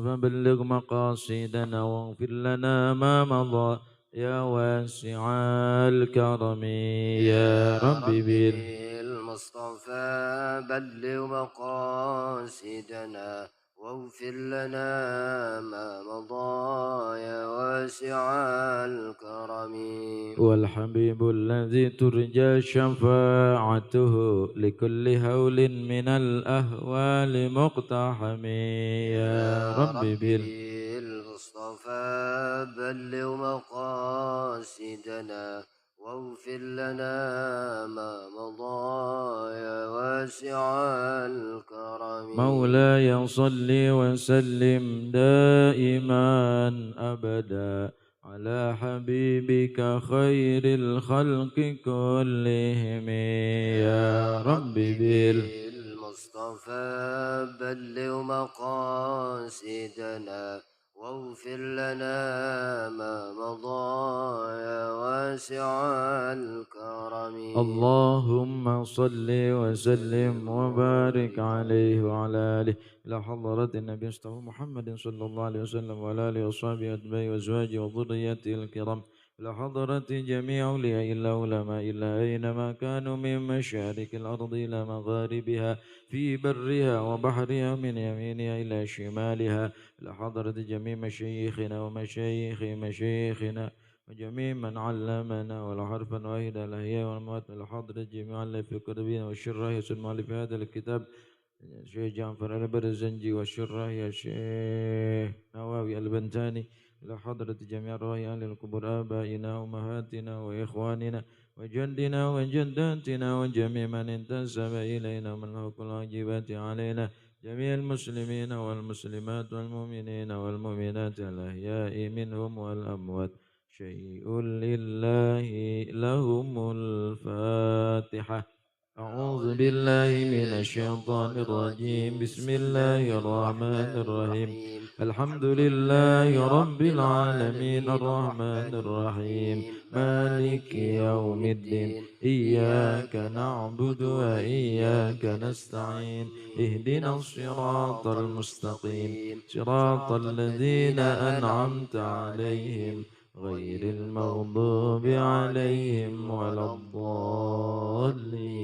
فبلغ مقاصدنا واغفر لنا ما مضى يا واسع الكرم يا رب المصطفى بلغ مقاصدنا واغفر لنا ما مضى يا واسع الكرم. والحبيب الذي ترجى شفاعته لكل هول من الأهوال مقتحم يا يا رب ربي المصطفى بلغ مقاصدنا واغفر لنا ما مضى يا واسع الكرم. مولاي صل وسلم دائما أبدا على حبيبك خير الخلق كلهم يا يا رب ربي المصطفى بلغ مقاصدنا واغفر لنا ما مضى يا واسع الكرم. اللهم صل وسلم وبارك عليه وعلى آله إلى حضرة النبي مصطفى محمد صلى الله عليه وسلم وعلى آله وصحبه أتباعه وأزواجه وذريته الكرام إلى حضرة جميع أولياء الله علماء الله أينما كانوا من مشارق الأرض إلى مغاربها في برها وبحرها من يمينها إلى شمالها إلى حضرة جميع مشايخنا ومشايخ مشايخنا وجميع من علمنا ولا حرفا واحدا الأحياء والأموات الحاضر جميعا اللي في قلوبنا والشر يا المؤلف هذا الكتاب الشيخ جعفر البرزنجي والشر يا شيخ نواوي البنتاني إلى حضرة جميع أرواح أهل القبور آبائنا وأمهاتنا وإخواننا وجدنا وجداتنا وجميع من انتسب إلينا من له كل الواجبات علينا جميع المسلمين والمسلمات والمؤمنين والمؤمنات الأحياء منهم والأموات شيء لله لهم الفاتحة. أعوذ بالله من الشيطان الرجيم بسم الله الرحمن الرحيم الحمد لله رب العالمين الرحمن الرحيم مالك يوم الدين إياك نعبد وإياك نستعين اهدنا الصراط المستقيم صراط الذين أنعمت عليهم غير المغضوب عليهم ولا الضالين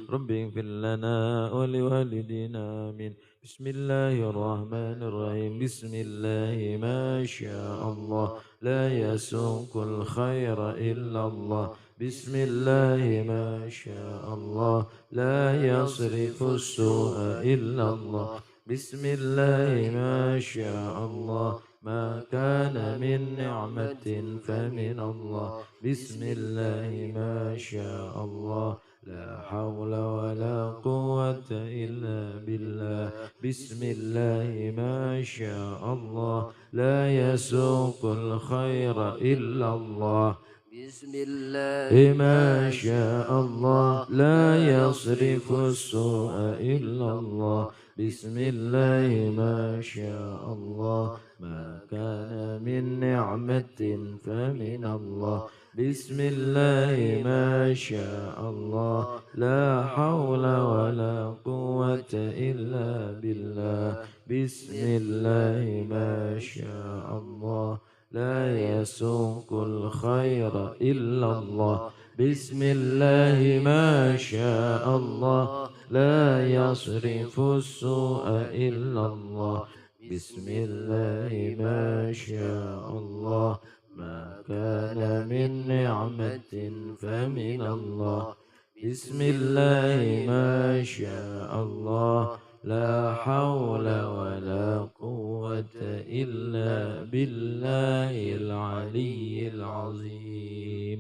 رب اغفر لنا ولوالدينا آمين بسم الله الرحمن الرحيم بسم الله ما شاء الله لا يسوق الخير إلا الله بسم الله ما شاء الله لا يصرف السوء إلا الله بسم الله ما شاء الله ما كان من نعمة فمن الله بسم الله ما شاء الله لا حول ولا قوة إلا بالله بسم الله ما شاء الله لا يسوق الخير إلا الله بسم الله ما شاء الله لا يصرف السوء إلا الله بسم الله ما شاء الله ما كان من نعمة فمن الله بسم الله ما شاء الله لا حول ولا قوة إلا بالله بسم الله ما شاء الله لا يسوق الخير إلا الله بسم الله ما شاء الله لا يصرف السوء إلا الله بسم الله ما شاء الله ما كان من نعمة فمن الله بسم الله ما شاء الله لا حول ولا قوة إلا بالله العلي العظيم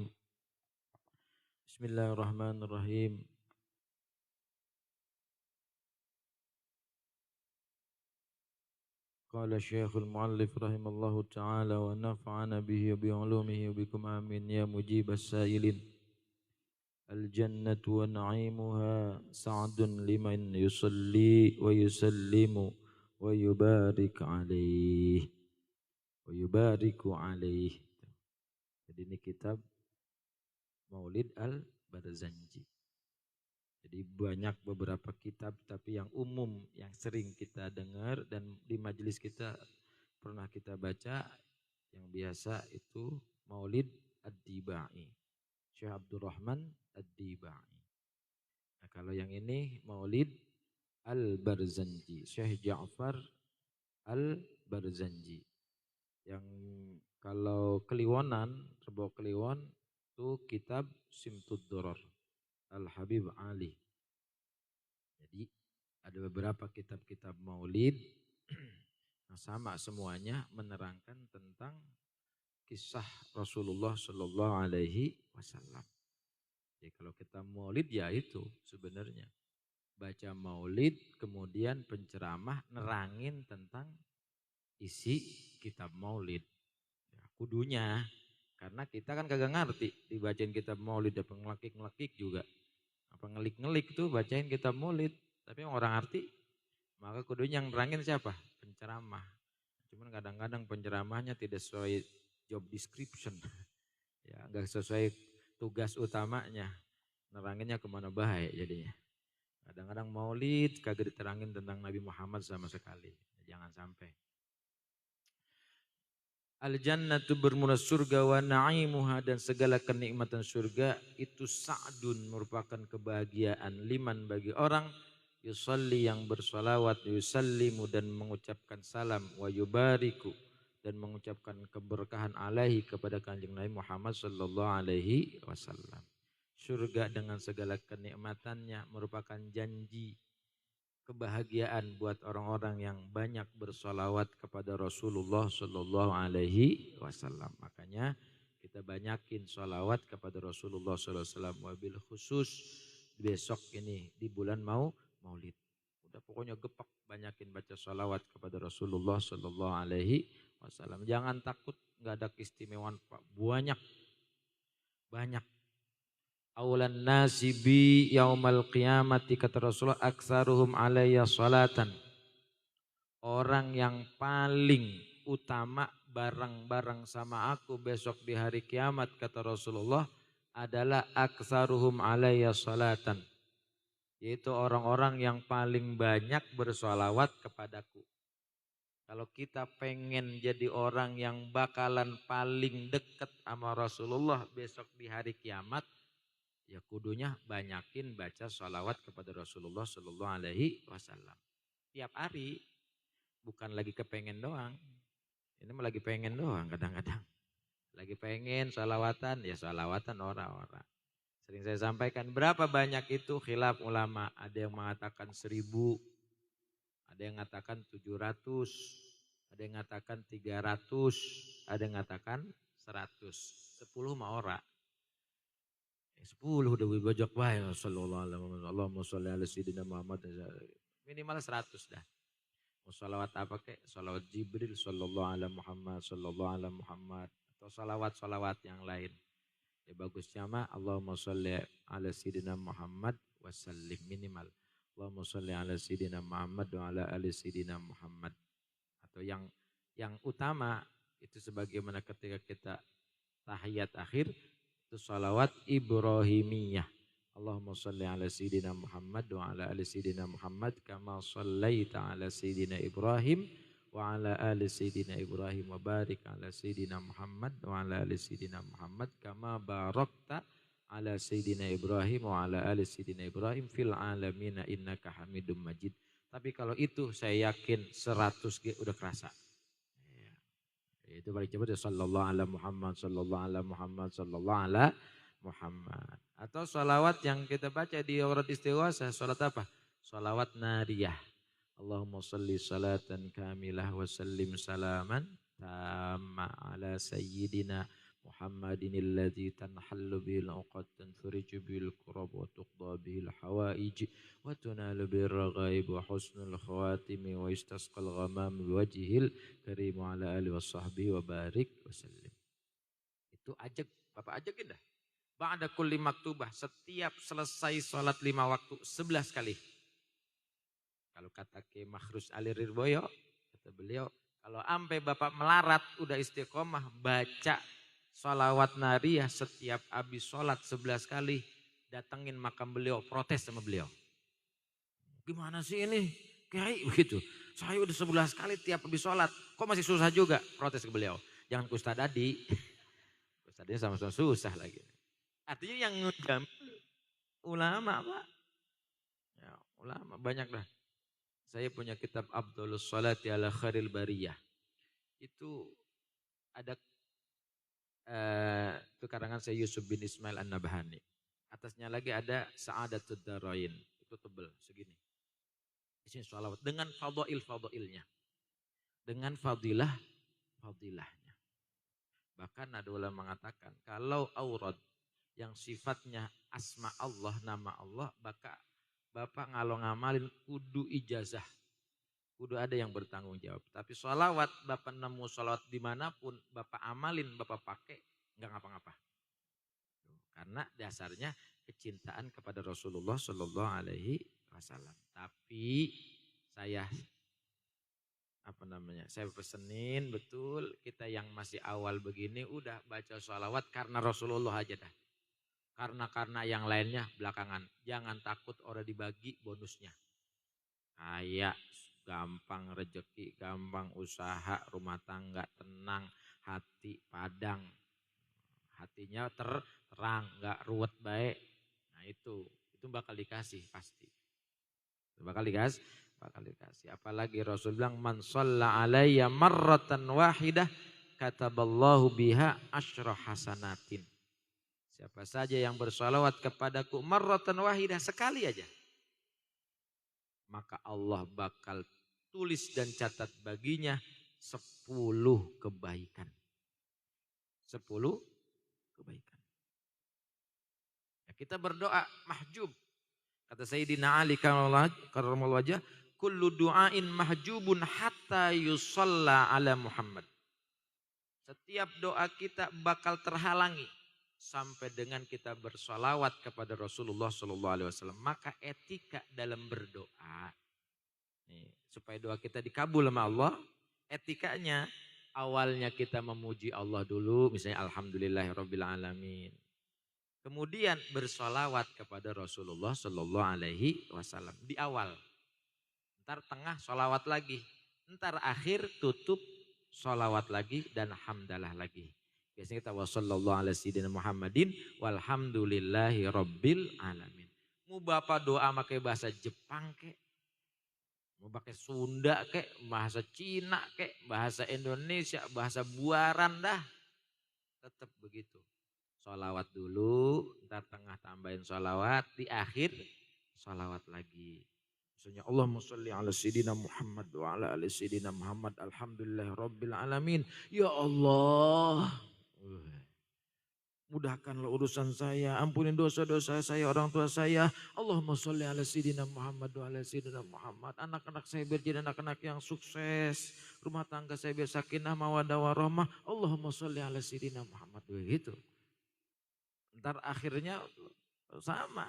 بسم الله الرحمن الرحيم قال الشيخ المؤلف رحمه الله تعالى ونفعنا به وبعلومه وبكم آمين يا مجيب السائلين الجنة ونعيمها سعد لمن يصلي ويسلم ويبارك عليه jadi ini kitab Maulid Al-Barzanji Jadi banyak beberapa kitab tapi yang umum yang sering kita dengar dan di majelis kita pernah kita baca yang biasa itu Maulid Ad-Dibai. Syekh Abdurrahman Ad-Dibai. Nah, kalau yang ini Maulid Al-Barzanji. Syekh Ja'far Al-Barzanji. Yang kalau Kliwonan, Rebo Kliwon itu kitab Simtud Duror. Al-Habib Ali. Jadi ada beberapa kitab-kitab maulid yang sama semuanya menerangkan tentang kisah Rasulullah Shallallahu Alaihi Wasallam. Jadi kalau kita maulid ya itu sebenarnya baca maulid kemudian penceramah nerangin tentang isi kitab maulid. Ya, kudunya karena kita kan kagak ngerti dibacain kitab maulid apa ngelekik-ngelekik juga. Apa ngelik-ngelik tuh bacain kitab maulid. Tapi orang arti maka kudunya yang nerangin siapa? Penceramah. Cuman kadang-kadang penceramahnya tidak sesuai job description. Ya, enggak sesuai tugas utamanya. Neranginnya kemana bahaya jadinya. Kadang-kadang maulid kagak diterangin tentang Nabi Muhammad sama sekali. Jangan sampai. Al-jannatu bermula surga wa na'imuha dan segala kenikmatan surga itu sa'dun merupakan kebahagiaan liman bagi orang yusalli yang bersolawat yusallimu dan mengucapkan salam wa yubariku dan mengucapkan keberkahan alaihi kepada kanjeng Nabi Muhammad sallallahu alaihi wasallam. Surga dengan segala kenikmatannya merupakan janji kebahagiaan buat orang-orang yang banyak bersolawat kepada Rasulullah Sallallahu Alaihi Wasallam. Makanya kita banyakin solawat kepada Rasulullah Sallallahu Alaihi Wasallam. Wabil khusus besok ini di bulan Maulid. Udah pokoknya gepak banyakin baca solawat kepada Rasulullah Sallallahu Alaihi Wasallam. Jangan takut nggak ada keistimewaan Pak. Banyak Aulan nasi bi yaumal qiyamati kata Rasulullah aksaruhum alayya salatan. Orang yang paling utama bareng-bareng sama aku besok di hari kiamat kata Rasulullah adalah aksaruhum alayya salatan. Yaitu orang-orang yang paling banyak bersolawat kepadaku. Kalau kita pengen jadi orang yang bakalan paling dekat sama Rasulullah besok di hari kiamat, ya kudunya banyakin baca sholawat kepada Rasulullah Sallallahu Alaihi Wasallam. Tiap hari, bukan lagi kepengen doang. Ini mah lagi pengen doang kadang-kadang. Lagi pengen sholawatan, ya sholawatan orang-orang. Sering saya sampaikan berapa banyak itu khilaf ulama. Ada yang mengatakan 1000, ada yang mengatakan 700, ada yang mengatakan 300, ada yang mengatakan 100. 10 mah ora. 10 udah bajak wae sallallahu alaihi wasallam. Allahumma sholli ala sayyidina Muhammad. Minimal 100 dah. Mau salawat apa kek? Salawat Jibril sallallahu alaihi Muhammad sallallahu alaihi Muhammad atau salawat-salawat yang lain. Ya bagusnya mah Allahumma sholli ala sayyidina Muhammad wasallim minimal. Allahumma sholli ala sayyidina Muhammad wa ala ali sayyidina Muhammad. Atau yang utama itu sebagaimana ketika kita tahiyat akhir itu salawat Ibrahimiyah. Allahumma salli ala sayyidina Muhammad wa ala ali sayyidina Muhammad kama sallaita ala sayyidina Ibrahim wa ala ali sayyidina Ibrahim wa barik ala sayyidina Muhammad wa ala ali sayyidina Muhammad kama barakta ala sayyidina Ibrahim wa ala ali sayyidina Ibrahim fil alamina innaka Hamidum Majid. Tapi kalau itu saya yakin 100 udah kerasa. Itu paling cepat ya sallallahu ala Muhammad sallallahu ala Muhammad sallallahu ala Muhammad. Atau salawat yang kita baca di aurat istighosah, salat apa? Salawat nariyah. Allahumma salli salatan kamilah wa sallim salaman tamma ala sayyidina Muhammadin alladhi tanhallu bihil uqad tanfuriju bihil kurab wa tuqda bihil hawaij wa tunalu bihil raghaib wa husnul khawatimi wa istasqal ghamam biwajihil karimu ala alihi wa sahbihi wa barik wa sallim. Itu ajak, Bapak ajakin dah. Ba'da kulli maktubah, setiap selesai sholat 5 waktu 11 kali. Kalau kata Ki Makhrus Ali Rirboyo, kata beliau, kalau ampe Bapak melarat udah istiqomah baca sholawat nariyah setiap habis sholat 11 kali. datengin makam beliau, protes sama beliau. Gimana sih ini Kiai begitu. Saya udah 11 kali tiap habis sholat, kok masih susah juga, protes ke beliau. Jangan ke Ustadz Adi, Ustadz Adi sama-sama susah lagi. Artinya yang ngejam ulama Pak. Ya, ulama banyak dah. Saya punya kitab Abdulus Salati ala Khairil Bariyah. Itu ada itu karangan saya Yusuf bin Ismail An-Nabhani. Atasnya lagi ada Sa'adatud Darain. Itu tebel segini. Isinya sholawat dengan fadail-fadailnya. Dengan fadilahnya. Bahkan ada ulama mengatakan kalau aurat yang sifatnya asma Allah, nama Allah, Bapak ngalong ngamalin kudu ijazah. Kudu ada yang bertanggung jawab. Tapi sholawat, Bapak nemu sholawat dimanapun, Bapak amalin, Bapak pakai, nggak ngapa-ngapa. Karena dasarnya kecintaan kepada Rasulullah Shallallahu Alaihi Wasallam. Tapi saya saya pesenin betul kita yang masih awal begini udah baca sholawat karena Rasulullah aja dah. Karena yang lainnya belakangan. Jangan takut orang dibagi bonusnya. Kayak gampang rezeki, gampang usaha, rumah tangga tenang, hati padang. Hatinya terang, gak ruwet baik. Nah itu bakal dikasih pasti. Bakal dikasih. Apalagi Rasul bilang man shalla alayya marratan wahidah kataballahu biha asyra hasanatin. Siapa saja yang bersalawat kepadaku marratan wahidah sekali aja. Maka Allah bakal tulis dan catat baginya 10 kebaikan. 10 kebaikan. Ya, kita berdoa mahjub. Kata Sayyidina Ali karramallahu wajhah, kullu du'ain mahjubun hatta yusalla ala Muhammad. Setiap doa kita bakal terhalangi sampai dengan kita bersolawat kepada Rasulullah Sallallahu Alaihi Wasallam. Maka etika dalam berdoa, nih, supaya doa kita dikabul sama Allah, etikanya awalnya kita memuji Allah dulu, misalnya Alhamdulillahirabbil alamin. Kemudian bersolawat kepada Rasulullah Sallallahu Alaihi Wasallam di awal. Ntar tengah solawat lagi. Ntar akhir tutup solawat lagi dan hamdalah lagi. Biasanya kita wassallallahu ala sayyidina Muhammadin walhamdulillahi rabbil alamin. Mau bapak doa pakai bahasa Jepang kek, mau pakai Sunda kek, bahasa Cina kek, bahasa Indonesia, bahasa buaran dah. Tetap begitu. Sholawat dulu, ntar tengah tambahin sholawat, di akhir sholawat lagi. Misalnya Allahumma sholli ala sayyidina Muhammad wa ala ali sayyidina Muhammad alhamdulillah rabbil alamin. Ya Allah, mudahkanlah urusan saya, ampuni dosa-dosa saya, orang tua saya. Allahumma sholli ala sayyidina Muhammad wa ala sayyidina Muhammad. Anak-anak saya biar jadi anak-anak yang sukses. Rumah tangga saya biar sakinah mawaddah warahmah. Allahumma sholli ala sayyidina Muhammad. Begitu. Ntar akhirnya sama.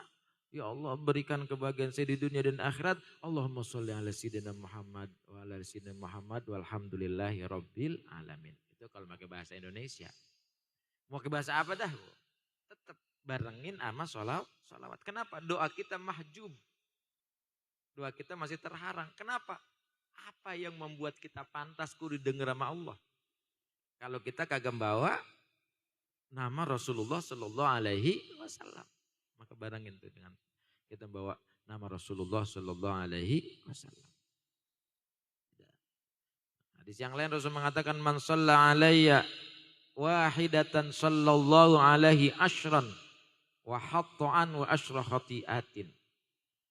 Ya Allah berikan kebahagiaan saya di dunia dan akhirat. Allahumma sholli ala sayyidina Muhammad wa ala sayyidina Muhammad walhamdulillahi rabbil alamin. Itu kalau pakai bahasa Indonesia. Mau ke bahasa apa dah? Tetap barengin sama sholawat. Kenapa? Doa kita mahjub. Doa kita masih terhalang. Kenapa? Apa yang membuat kita pantas didengar sama Allah? Kalau kita kagak bawa nama Rasulullah Sallallahu Alaihi Wasallam, maka barengin tuh dengan kita bawa nama Rasulullah Sallallahu Alaihi Wasallam. Hadis yang lain Rasul mengatakan man shalla alayya wahidatan sallallahu alaihi asyran wa hatta'an wa asyra khati'atin.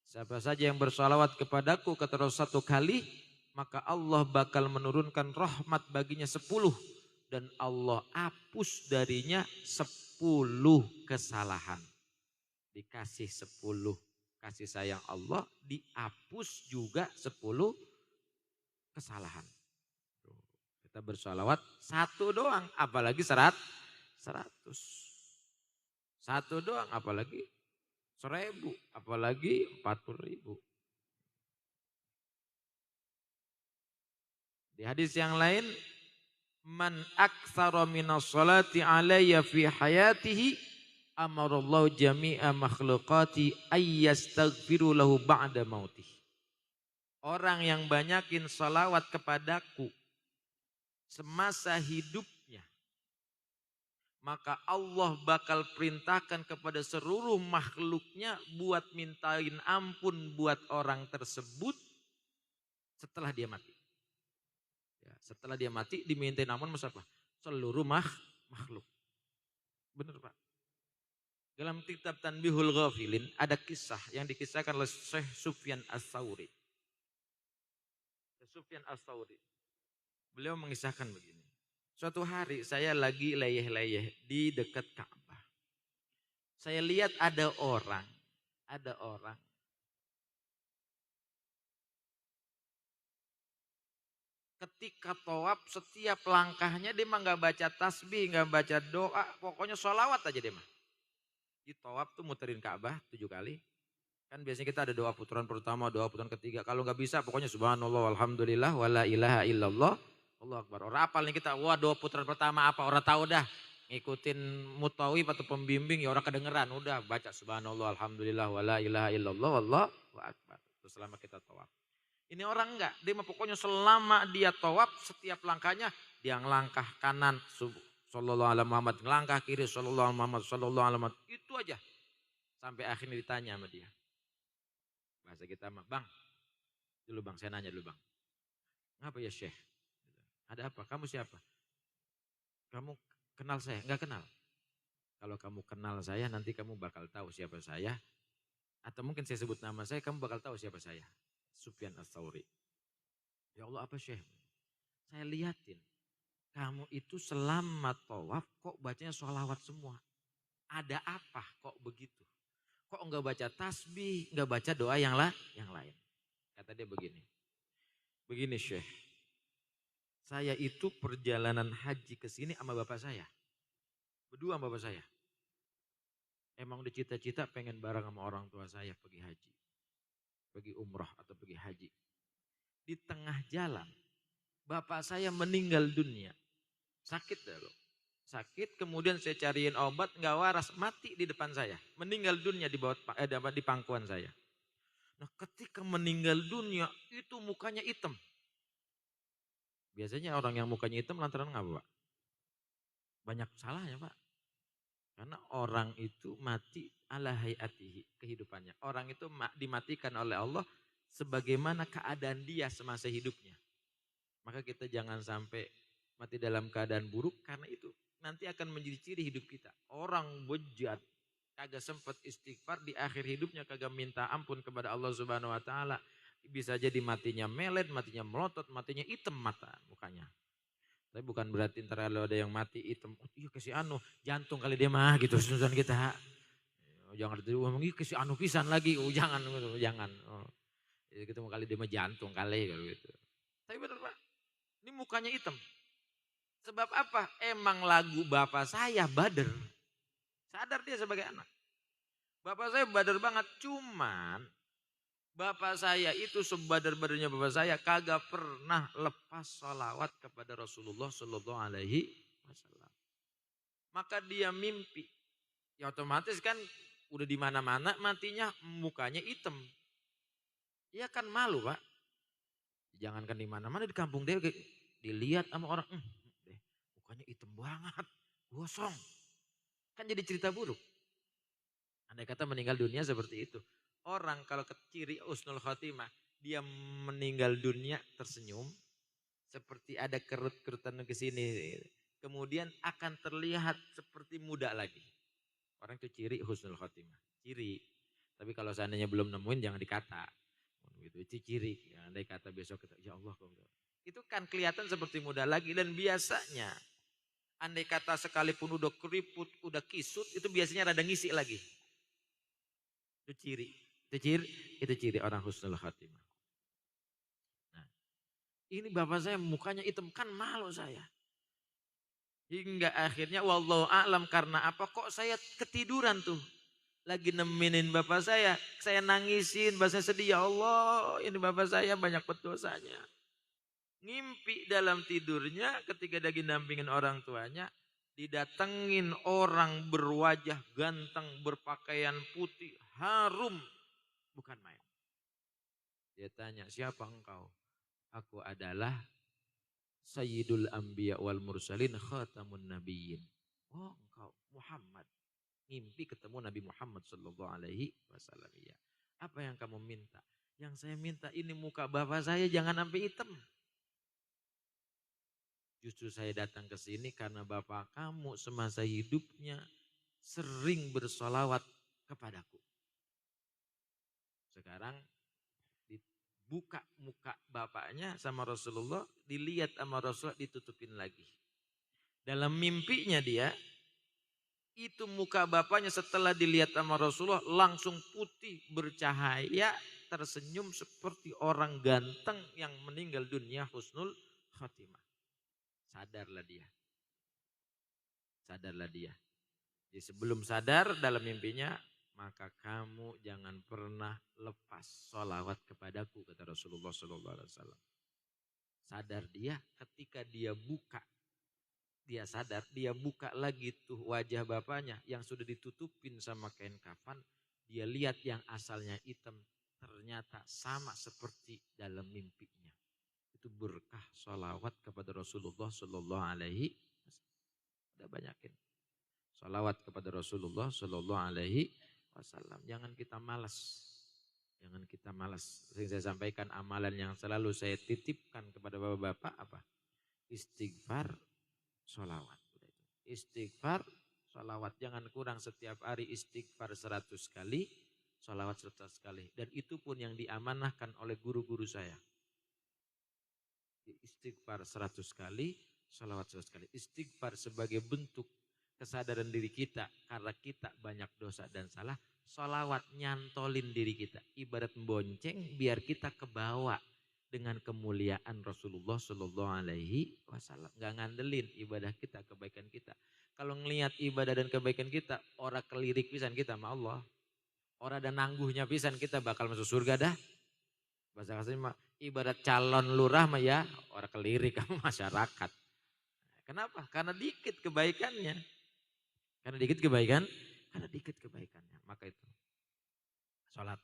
Siapa saja yang bersalawat kepadaku kata Rasul 1 kali, maka Allah bakal menurunkan rahmat baginya 10. Dan Allah hapus darinya 10 kesalahan. Dikasih 10 kasih sayang Allah, dihapus juga 10 kesalahan. Kita bersalawat 1 doang, apalagi 100. 1 doang, apalagi 1000, apalagi 40.000. Di hadis yang lain, man aktsara minas salati alayya fi hayatihi amarallahu jami'a makhluqati ayyastaghfiru lahu ba'da mautih. Orang yang banyakin salawat kepadaku semasa hidupnya, maka Allah bakal perintahkan kepada seluruh makhluknya buat mintain ampun buat orang tersebut setelah dia mati. Ya, setelah dia mati dimintain ampun masa apa? Seluruh makhluk. Benar Pak. Dalam kitab Tanbihul Ghafilin ada kisah yang dikisahkan oleh Syekh Sufyan Ats-Tsauri. Sufyan Ats-Tsauri. Beliau mengisahkan begini. Suatu hari saya lagi leyeh-leyeh di dekat Ka'bah. Saya lihat ada orang ketika tawaf setiap langkahnya dia mah nggak baca tasbih, nggak baca doa, pokoknya sholawat aja dia mah. Di tawaf tuh muterin Ka'bah 7 kali. Kan biasanya kita ada doa putaran pertama, doa putaran ketiga. Kalau nggak bisa pokoknya subhanallah walhamdulillah wala ilaha illallah. Allah Akbar. Orang apal nih kita, wah doa putaran pertama apa? Orang tahu dah. Ngikutin mutawif atau pembimbing ya orang kedengeran. Udah baca subhanallah alhamdulillah wala ilaha illallah wallahu akbar. Terus selama kita tawaf. Ini orang enggak, dia mah pokoknya selama dia tawaf setiap langkahnya dia ngelangkah kanan sallallahu alaihi Muhammad, ngelangkah kiri sallallahu alaihi Muhammad, sallallahu alaihi Muhammad. Itu aja. Sampai akhirnya ditanya sama dia. Bahasa kita mah, "Bang, dulu Bang, saya nanya dulu Bang. Ngapa ya Syekh? Ada apa? Kamu siapa? Kamu kenal saya? Enggak kenal. Kalau kamu kenal saya nanti kamu bakal tahu siapa saya. Atau mungkin saya sebut nama saya, kamu bakal tahu siapa saya." Sufyan Ats-Tsauri. Ya Allah apa Syekh? Saya liatin. Kamu itu selama tawaf kok bacanya sholawat semua. Ada apa kok begitu? Kok enggak baca tasbih, enggak baca doa yang lain? Kata dia begini. Begini Syekh. Saya itu perjalanan haji ke sini sama bapak saya. Berdua sama bapak saya. Emang udah cita-cita pengen bareng sama orang tua saya pergi haji. Pergi umrah atau pergi haji. Di tengah jalan, bapak saya meninggal dunia. Sakit dah loh. Sakit, kemudian saya cariin obat, nggak waras, mati di depan saya. Meninggal dunia di pangkuan saya. Nah ketika meninggal dunia, itu mukanya hitam. Biasanya orang yang mukanya hitam lantaran ngapa Pak? Banyak salahnya Pak. Karena orang itu mati ala hayatihi, kehidupannya. Orang itu dimatikan oleh Allah sebagaimana keadaan dia semasa hidupnya. Maka kita jangan sampai mati dalam keadaan buruk karena itu nanti akan menjadi ciri hidup kita. Orang bejat, kagak sempat istighfar di akhir hidupnya, kagak minta ampun kepada Allah Subhanahu wa taala. Bisa jadi matinya melet, matinya melotot, matinya hitam mata mukanya. Tapi bukan berarti ntar kalau ada yang mati hitam, oh, iya kasih anu, jantung kali dia mah gitu susunan kita. Jangan ngomong iya kasih anu pisan lagi, oh jangan. Oh. Jadi kita mau kali dia mah jantung kali kalau gitu. Tapi benar Pak, ini mukanya hitam. Sebab apa? Emang lagu bapak saya Badr. Sadar dia sebagai anak. Bapak saya Badr banget, cuman bapak saya itu sebadar-badarnya bapak saya kagak pernah lepas salawat kepada Rasulullah Sallallahu Alaihi Wasallam. Maka dia mimpi, ya otomatis kan udah di mana-mana matinya mukanya hitam. Ya kan malu Pak. Jangankan di mana-mana di kampung dia dilihat sama orang, mukanya hitam banget, gosong. Kan jadi cerita buruk. Andai kata meninggal dunia seperti itu. Orang kalau ke ciri husnul khotimah, dia meninggal dunia tersenyum, seperti ada kerut-kerutan ke sini. Kemudian akan terlihat seperti muda lagi. Orang itu ciri husnul khotimah. Ciri. Tapi kalau seandainya belum nemuin jangan dikata. Itu ciri. Andai kata besok kita, ya Allah. Itu kan kelihatan seperti muda lagi. Dan biasanya, andai kata sekalipun udah keriput, udah kisut, itu biasanya rada ngisi lagi. Itu ciri. Itu ciri orang husnul khatimah. Nah, ini bapak saya mukanya hitam, kan malu saya. Hingga akhirnya wallahu a'lam karena apa kok saya ketiduran tuh. Lagi nemenin bapak saya nangisin, bahasa sedih, ya Allah ini bapak saya banyak dosanya. Ngimpi dalam tidurnya ketika lagi dampingin orang tuanya, didatengin orang berwajah ganteng, berpakaian putih, harum, bukan main. Dia tanya, siapa engkau? Aku adalah Sayyidul Anbiya wal Mursalin Khatamun Nabiyyin. Oh engkau Muhammad. Mimpi ketemu Nabi Muhammad sallallahu alaihi wasallam. Ya. Apa yang kamu minta? Yang saya minta ini muka bapak saya jangan sampai hitam. Justru saya datang ke sini karena bapak kamu semasa hidupnya sering bersolawat kepadaku. Sekarang dibuka muka bapaknya sama Rasulullah, dilihat sama Rasulullah, ditutupin lagi. Dalam mimpinya dia, itu muka bapaknya setelah dilihat sama Rasulullah langsung putih, bercahaya, tersenyum seperti orang ganteng yang meninggal dunia husnul khatimah. Sadarlah dia. Sadarlah dia. Jadi sebelum sadar dalam mimpinya, maka kamu jangan pernah lepas sholawat kepadaku, kata Rasulullah SAW. Sadar dia, ketika dia buka, dia sadar, dia buka lagi tuh wajah bapaknya yang sudah ditutupin sama kain kafan. Dia lihat yang asalnya hitam, ternyata sama seperti dalam mimpinya. Itu berkah sholawat kepada Rasulullah SAW. Udah banyakin. Salawat kepada Rasulullah Sallallahu Alaihi Wasallam. Jangan kita malas. Jangan kita malas. Sering saya sampaikan amalan yang selalu saya titipkan kepada bapak-bapak apa? Istighfar, salawat. Istighfar, salawat. Jangan kurang setiap hari istighfar 100 kali, salawat 100 kali. Dan itu pun yang diamanahkan oleh guru-guru saya. Istighfar 100 kali, salawat 100 kali. Istighfar sebagai bentuk kesadaran diri kita karena kita banyak dosa dan salah, sholawat nyantolin diri kita. Ibarat bonceng biar kita kebawa dengan kemuliaan Rasulullah Shallallahu Alaihi Wasallam. Gak ngandelin ibadah kita, kebaikan kita. Kalau ngelihat ibadah dan kebaikan kita, orang kelirik pisan kita sama Allah. Orang ada nangguhnya pisan kita bakal masuk surga dah. Bahasa kasarnya ibarat calon lurah mah ya orang kelirik sama masyarakat. Kenapa? Karena dikit kebaikannya. Karena dikit kebaikannya. Maka itu sholat.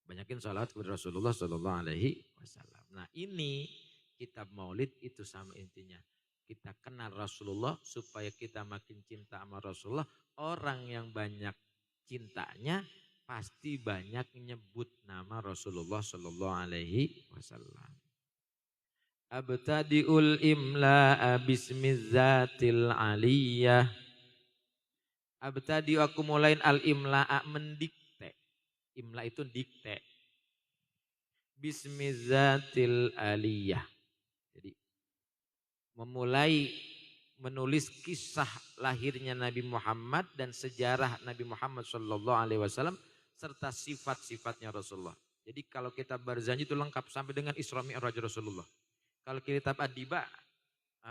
Banyakin sholat kepada Rasulullah Sallallahu Alaihi Wasallam. Nah ini kitab Maulid itu sama intinya. Kita kenal Rasulullah supaya kita makin cinta sama Rasulullah. Orang yang banyak cintanya pasti banyak nyebut nama Rasulullah Sallallahu Alaihi Wasallam. Abtadi'ul imla'a bismizzatil aliyah. Abtadi aku mulain al-imla'a mendikte. Imla itu dikte. Bismizatil aliyah. Jadi memulai menulis kisah lahirnya Nabi Muhammad dan sejarah Nabi Muhammad SAW serta sifat-sifatnya Rasulullah. Jadi kalau kitab Barzanji itu lengkap sampai dengan Isra Mi'raj Rasulullah. Kalau kitab Ad-Diba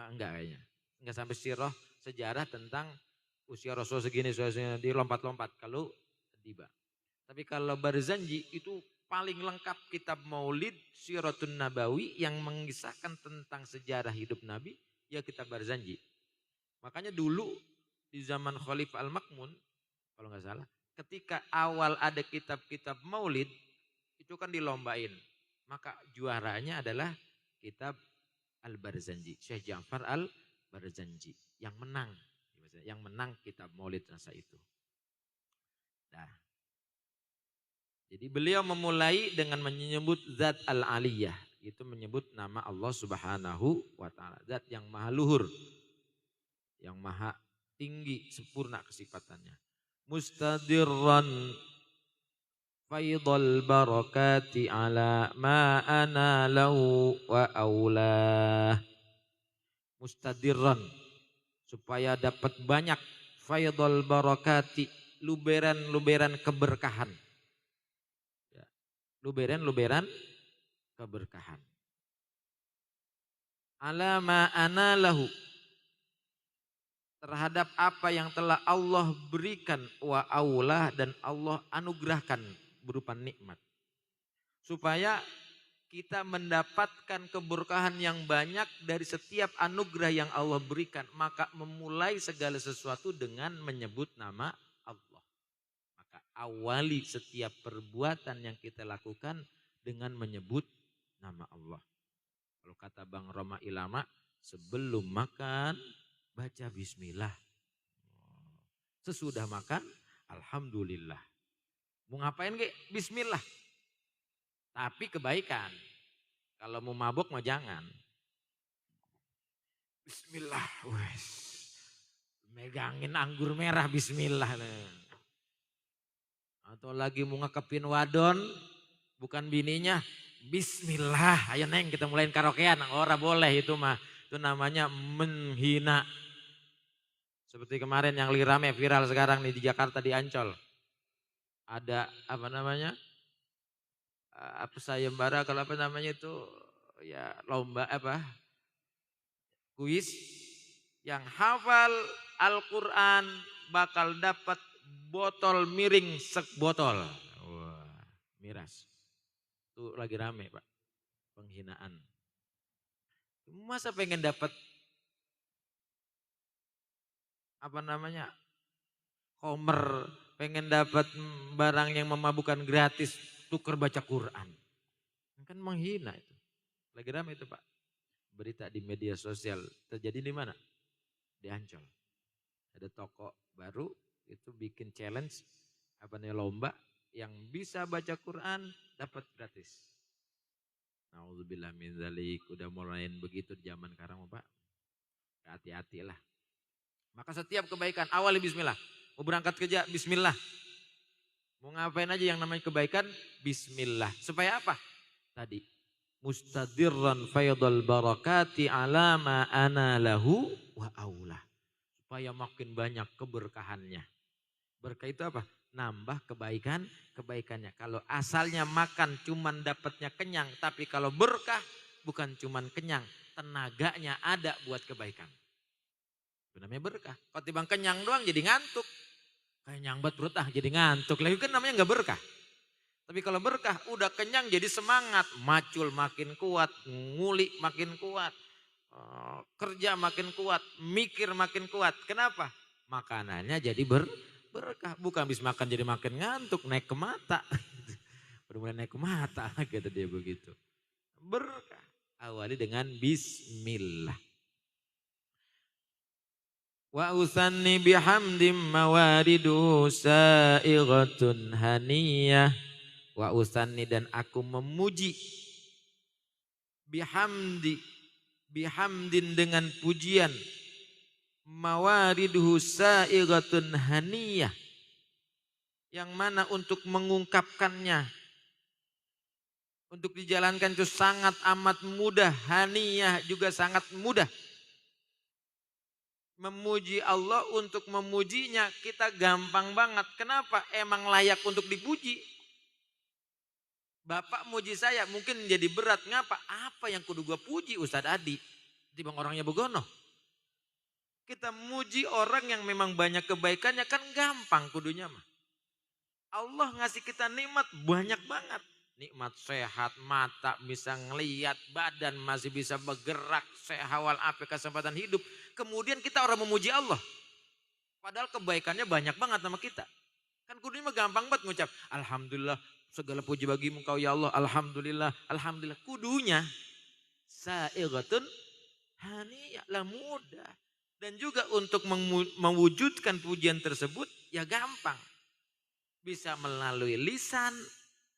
enggak kayaknya. Enggak sampai sirah sejarah tentang usia Rasul segini, dilompat-lompat kalau tiba. Tapi kalau Barzanji itu paling lengkap kitab Maulid Siratun Nabawi yang mengisahkan tentang sejarah hidup Nabi, ya kitab Barzanji. Makanya dulu di zaman Khalifah Al-Ma'mun, kalau nggak salah, ketika awal ada kitab-kitab Maulid, itu kan dilombain. Maka juaranya adalah kitab Al-Barzanji, Syekh Ja'far Al-Barzanji yang menang. Yang menang kitab Maulid rasa itu. Nah, jadi beliau memulai dengan menyebut Zat Al-Aliyah. Itu menyebut nama Allah Subhanahu wa ta'ala. Zat yang maha luhur. Yang maha tinggi, sempurna kesifatannya. Mustadirran faidal barakati ala ma'ana lahu wa awlah. Mustadirran. Supaya dapat banyak faidul barakati, luberan-luberan keberkahan. Ya, luberan-luberan keberkahan. Ala ma'ana lahu. Terhadap apa yang telah Allah berikan wa aulah dan Allah anugerahkan berupa nikmat. Supaya kita mendapatkan keberkahan yang banyak dari setiap anugerah yang Allah berikan. Maka memulai segala sesuatu dengan menyebut nama Allah. Maka awali setiap perbuatan yang kita lakukan dengan menyebut nama Allah. Kalau kata Bang Roma Ilama, sebelum makan baca bismillah. Sesudah makan alhamdulillah. Mau ngapain ke? Bismillah. Tapi kebaikan. Kalau mau mabuk mah jangan. Bismillah. Wes. Megangin anggur merah bismillah. Atau lagi mau ngekepin wadon, bukan bininya, bismillah. Ayo neng kita mulain karaokean. Ora boleh itu mah. Itu namanya menghina. Seperti kemarin yang lagi rame viral sekarang nih di Jakarta di Ancol. Ada apa namanya? Apa sayembara kalau apa namanya itu ya lomba apa? Kuis yang hafal Al-Quran bakal dapat botol miring sebotol. Wah, miras. Itu lagi rame Pak. Penghinaan. Masa pengen dapat apa namanya? Komer, pengen dapat barang yang memabukkan gratis, tuker baca Quran. Kan menghina itu. Lagi rame itu Pak. Berita di media sosial. Terjadi di mana? Di Ancol. Ada toko baru itu bikin challenge apa nih lomba yang bisa baca Quran dapat gratis. Nauzubillah min dzalik. Udah mulai begitu di zaman sekarang Pak. Hati-hatilah. Maka setiap kebaikan awali bismillah. Mau berangkat kerja bismillah. Mau ngapain aja yang namanya kebaikan bismillah. Supaya apa? Tadi mustadirran faydal barakati ala ma ana lahu wa aula. Supaya makin banyak keberkahannya. Berkah itu apa? Nambah kebaikannya. Kalau asalnya makan cuman dapatnya kenyang, tapi kalau berkah bukan cuman kenyang, tenaganya ada buat kebaikan. Itu namanya berkah. Kalau timbang kenyang doang jadi ngantuk. Kayak nyambat perut jadi ngantuk. Lagi kan namanya nggak berkah. Tapi kalau berkah udah kenyang jadi semangat. Macul makin kuat, nguli makin kuat. Kerja makin kuat, mikir makin kuat. Kenapa? Makanannya jadi berkah. Bukan habis makan jadi makin ngantuk, naik ke mata. Udah mulai naik ke mata, kata dia begitu. Berkah. Awali dengan bismillah. Wa usanni bihamdim mawaridu sa'ighatun haniyah. Wa usanni dan aku memuji. Bihamdin dengan pujian. Mawaridu sa'ighatun haniyah. Yang mana untuk mengungkapkannya. Untuk dijalankan itu sangat amat mudah. Haniyah juga sangat mudah. Memuji Allah untuk memujinya kita gampang banget. Kenapa? Emang layak untuk dipuji. Bapak muji saya mungkin jadi berat. Ngapa? Apa yang kudu gua puji Ustadz Adi? Timbang orangnya begono. Kita muji orang yang memang banyak kebaikannya kan gampang kudunya mah. Allah ngasih kita nikmat banyak banget. Nikmat sehat, mata bisa ngelihat, badan masih bisa bergerak, sehawal apa kesempatan hidup. Kemudian kita orang memuji Allah. Padahal kebaikannya banyak banget sama kita. Kan kudunya mah gampang banget ngucap. Alhamdulillah segala puji bagimu kau ya Allah. Alhamdulillah, alhamdulillah. Kudunya sa'ighatun haniyah lah mudah. Dan juga untuk mewujudkan pujian tersebut ya gampang. Bisa melalui lisan,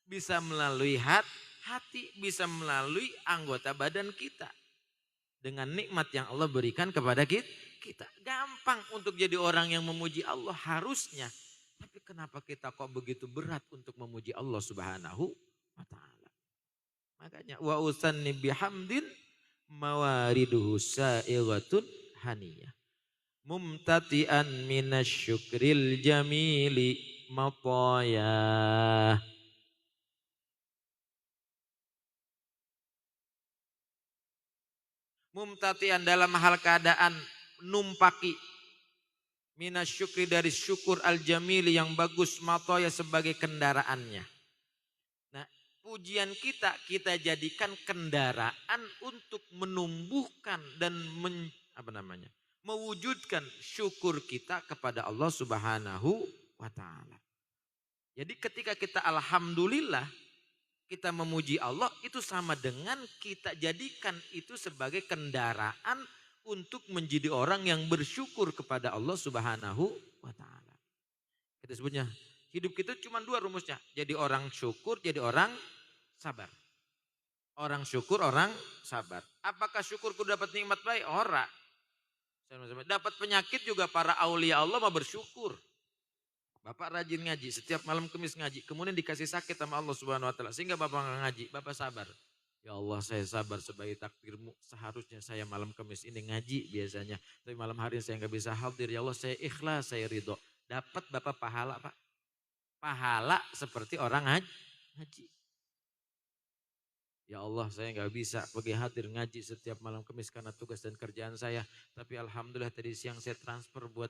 bisa melalui hati, bisa melalui anggota badan kita. Dengan nikmat yang Allah berikan kepada kita. Gampang untuk jadi orang yang memuji Allah harusnya. Tapi kenapa kita kok begitu berat untuk memuji Allah Subhanahu wa ta'ala. Makanya wa usanni bihamdin mawariduhu sa'ighatun haniyah. Mumtati'an minasyukril jamili mapaya. Mumtatian dalam hal keadaan numpaki. Minasyukri dari syukur al-jamili yang bagus. Matoya sebagai kendaraannya. Nah ujian kita jadikan kendaraan untuk menumbuhkan dan mewujudkan syukur kita kepada Allah Subhanahu wa taala. Jadi ketika kita alhamdulillah, kita memuji Allah, itu sama dengan kita jadikan itu sebagai kendaraan untuk menjadi orang yang bersyukur kepada Allah Subhanahu wa taala. Kita sebutnya, hidup kita cuma 2 rumusnya. Jadi orang syukur, jadi orang sabar. Orang syukur, orang sabar. Apakah syukurku dapat nikmat baik? Ora. Dapat penyakit juga para aulia Allah mah bersyukur. Bapak rajin ngaji, setiap malam Kamis ngaji. Kemudian dikasih sakit sama Allah Subhanahu wa taala sehingga Bapak nggak ngaji, Bapak sabar. Ya Allah, saya sabar sebagai takdirmu. Seharusnya saya malam Kamis ini ngaji biasanya. Tapi malam hari saya nggak bisa hadir. Ya Allah, saya ikhlas, saya ridho. Dapat Bapak pahala, Pak. Pahala seperti orang ngaji. Ya Allah, saya nggak bisa pergi hadir ngaji setiap malam Kamis karena tugas dan kerjaan saya. Tapi alhamdulillah tadi siang saya transfer buat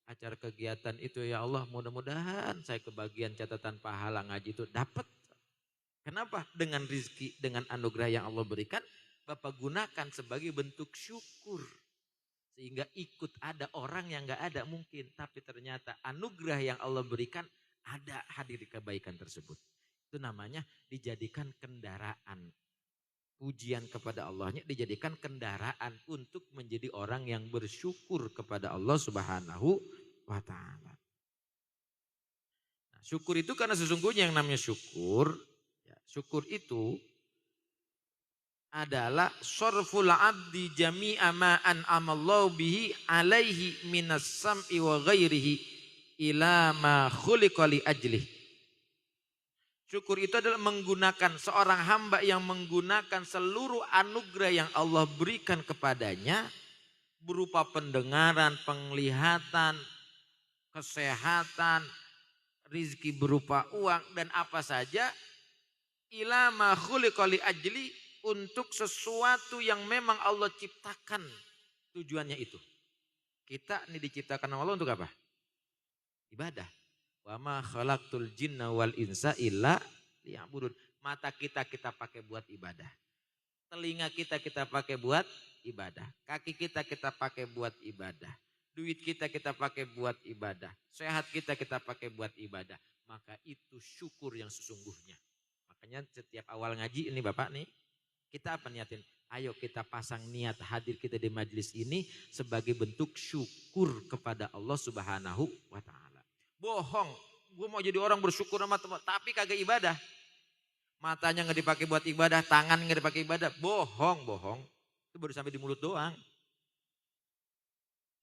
acara kegiatan itu. Ya Allah, mudah-mudahan saya kebagian catatan pahala ngaji itu dapat. Kenapa? Dengan rizki, dengan anugerah yang Allah berikan, Bapak gunakan sebagai bentuk syukur. Sehingga ikut ada orang yang gak ada mungkin. Tapi ternyata anugerah yang Allah berikan ada hadir kebaikan tersebut. Itu namanya dijadikan kendaraan. Pujian kepada Allahnya dijadikan kendaraan untuk menjadi orang yang bersyukur kepada Allah Subhanahu wa taala. Nah, syukur itu karena sesungguhnya yang namanya syukur, ya, syukur itu adalah sorful abdi jami'a ma an'amallahu bihi alaihi minas sam'i wa ghairihi ila ma khuliqa li ajlih. Syukur itu adalah menggunakan seorang hamba yang menggunakan seluruh anugerah yang Allah berikan kepadanya berupa pendengaran, penglihatan, kesehatan, rizki berupa uang dan apa saja ila ma khuliqa li ajli untuk sesuatu yang memang Allah ciptakan tujuannya itu. Kita ini diciptakan Allah untuk apa? Ibadah. Wa ma khalaqtul jinna wal insa illa liya'budun. Mata kita pakai buat ibadah. Telinga kita pakai buat ibadah. Kaki kita pakai buat ibadah. Duit kita pakai buat ibadah. Sehat kita pakai buat ibadah. Maka itu syukur yang sesungguhnya. Makanya setiap awal ngaji ini Bapak nih, kita apa niatin? Ayo kita pasang niat hadir kita di majelis ini sebagai bentuk syukur kepada Allah Subhanahu wa taala. Bohong, gue mau jadi orang bersyukur sama teman, tapi kagak ibadah. Matanya nggak dipakai buat ibadah, tangan nggak dipakai ibadah, bohong. Itu baru sampai di mulut doang.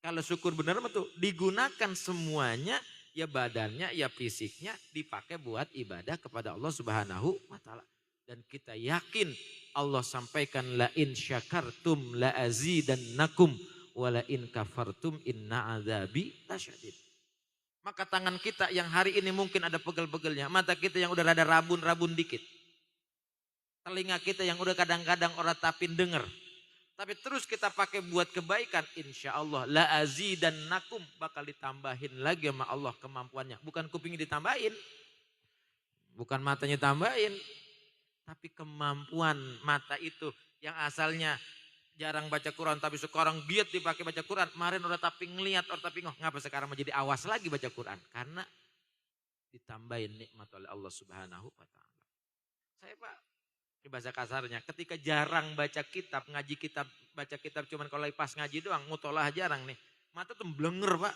Kalau syukur benar betul digunakan semuanya, ya badannya, ya fisiknya dipakai buat ibadah kepada Allah Subhanahu wa taala. Dan kita yakin Allah sampaikan la in syakartum la azidannakum wa la in kafartum inna azabi lasyadid. Maka tangan kita yang hari ini mungkin ada pegel-pegelnya. Mata kita yang udah rada rabun-rabun dikit. Telinga kita yang udah kadang-kadang orang tapin denger. Tapi terus kita pakai buat kebaikan. Insya Allah la azidannakum bakal ditambahin lagi sama Allah kemampuannya. Bukan kupingnya ditambahin. Bukan matanya tambahin. Tapi kemampuan mata itu yang asalnya jarang baca Quran tapi sekarang giat dipakai baca Quran. Kemarin udah tapi ngeliat, orang tapi ngapa sekarang menjadi awas lagi baca Quran? Karena ditambahin nikmat oleh Allah Subhanahu wa taala. Saya Pak, ini bahasa kasarnya, ketika jarang baca kitab, ngaji kitab, baca kitab cuman kalau pas ngaji doang, mutolah jarang nih. Mata tuh blenger Pak.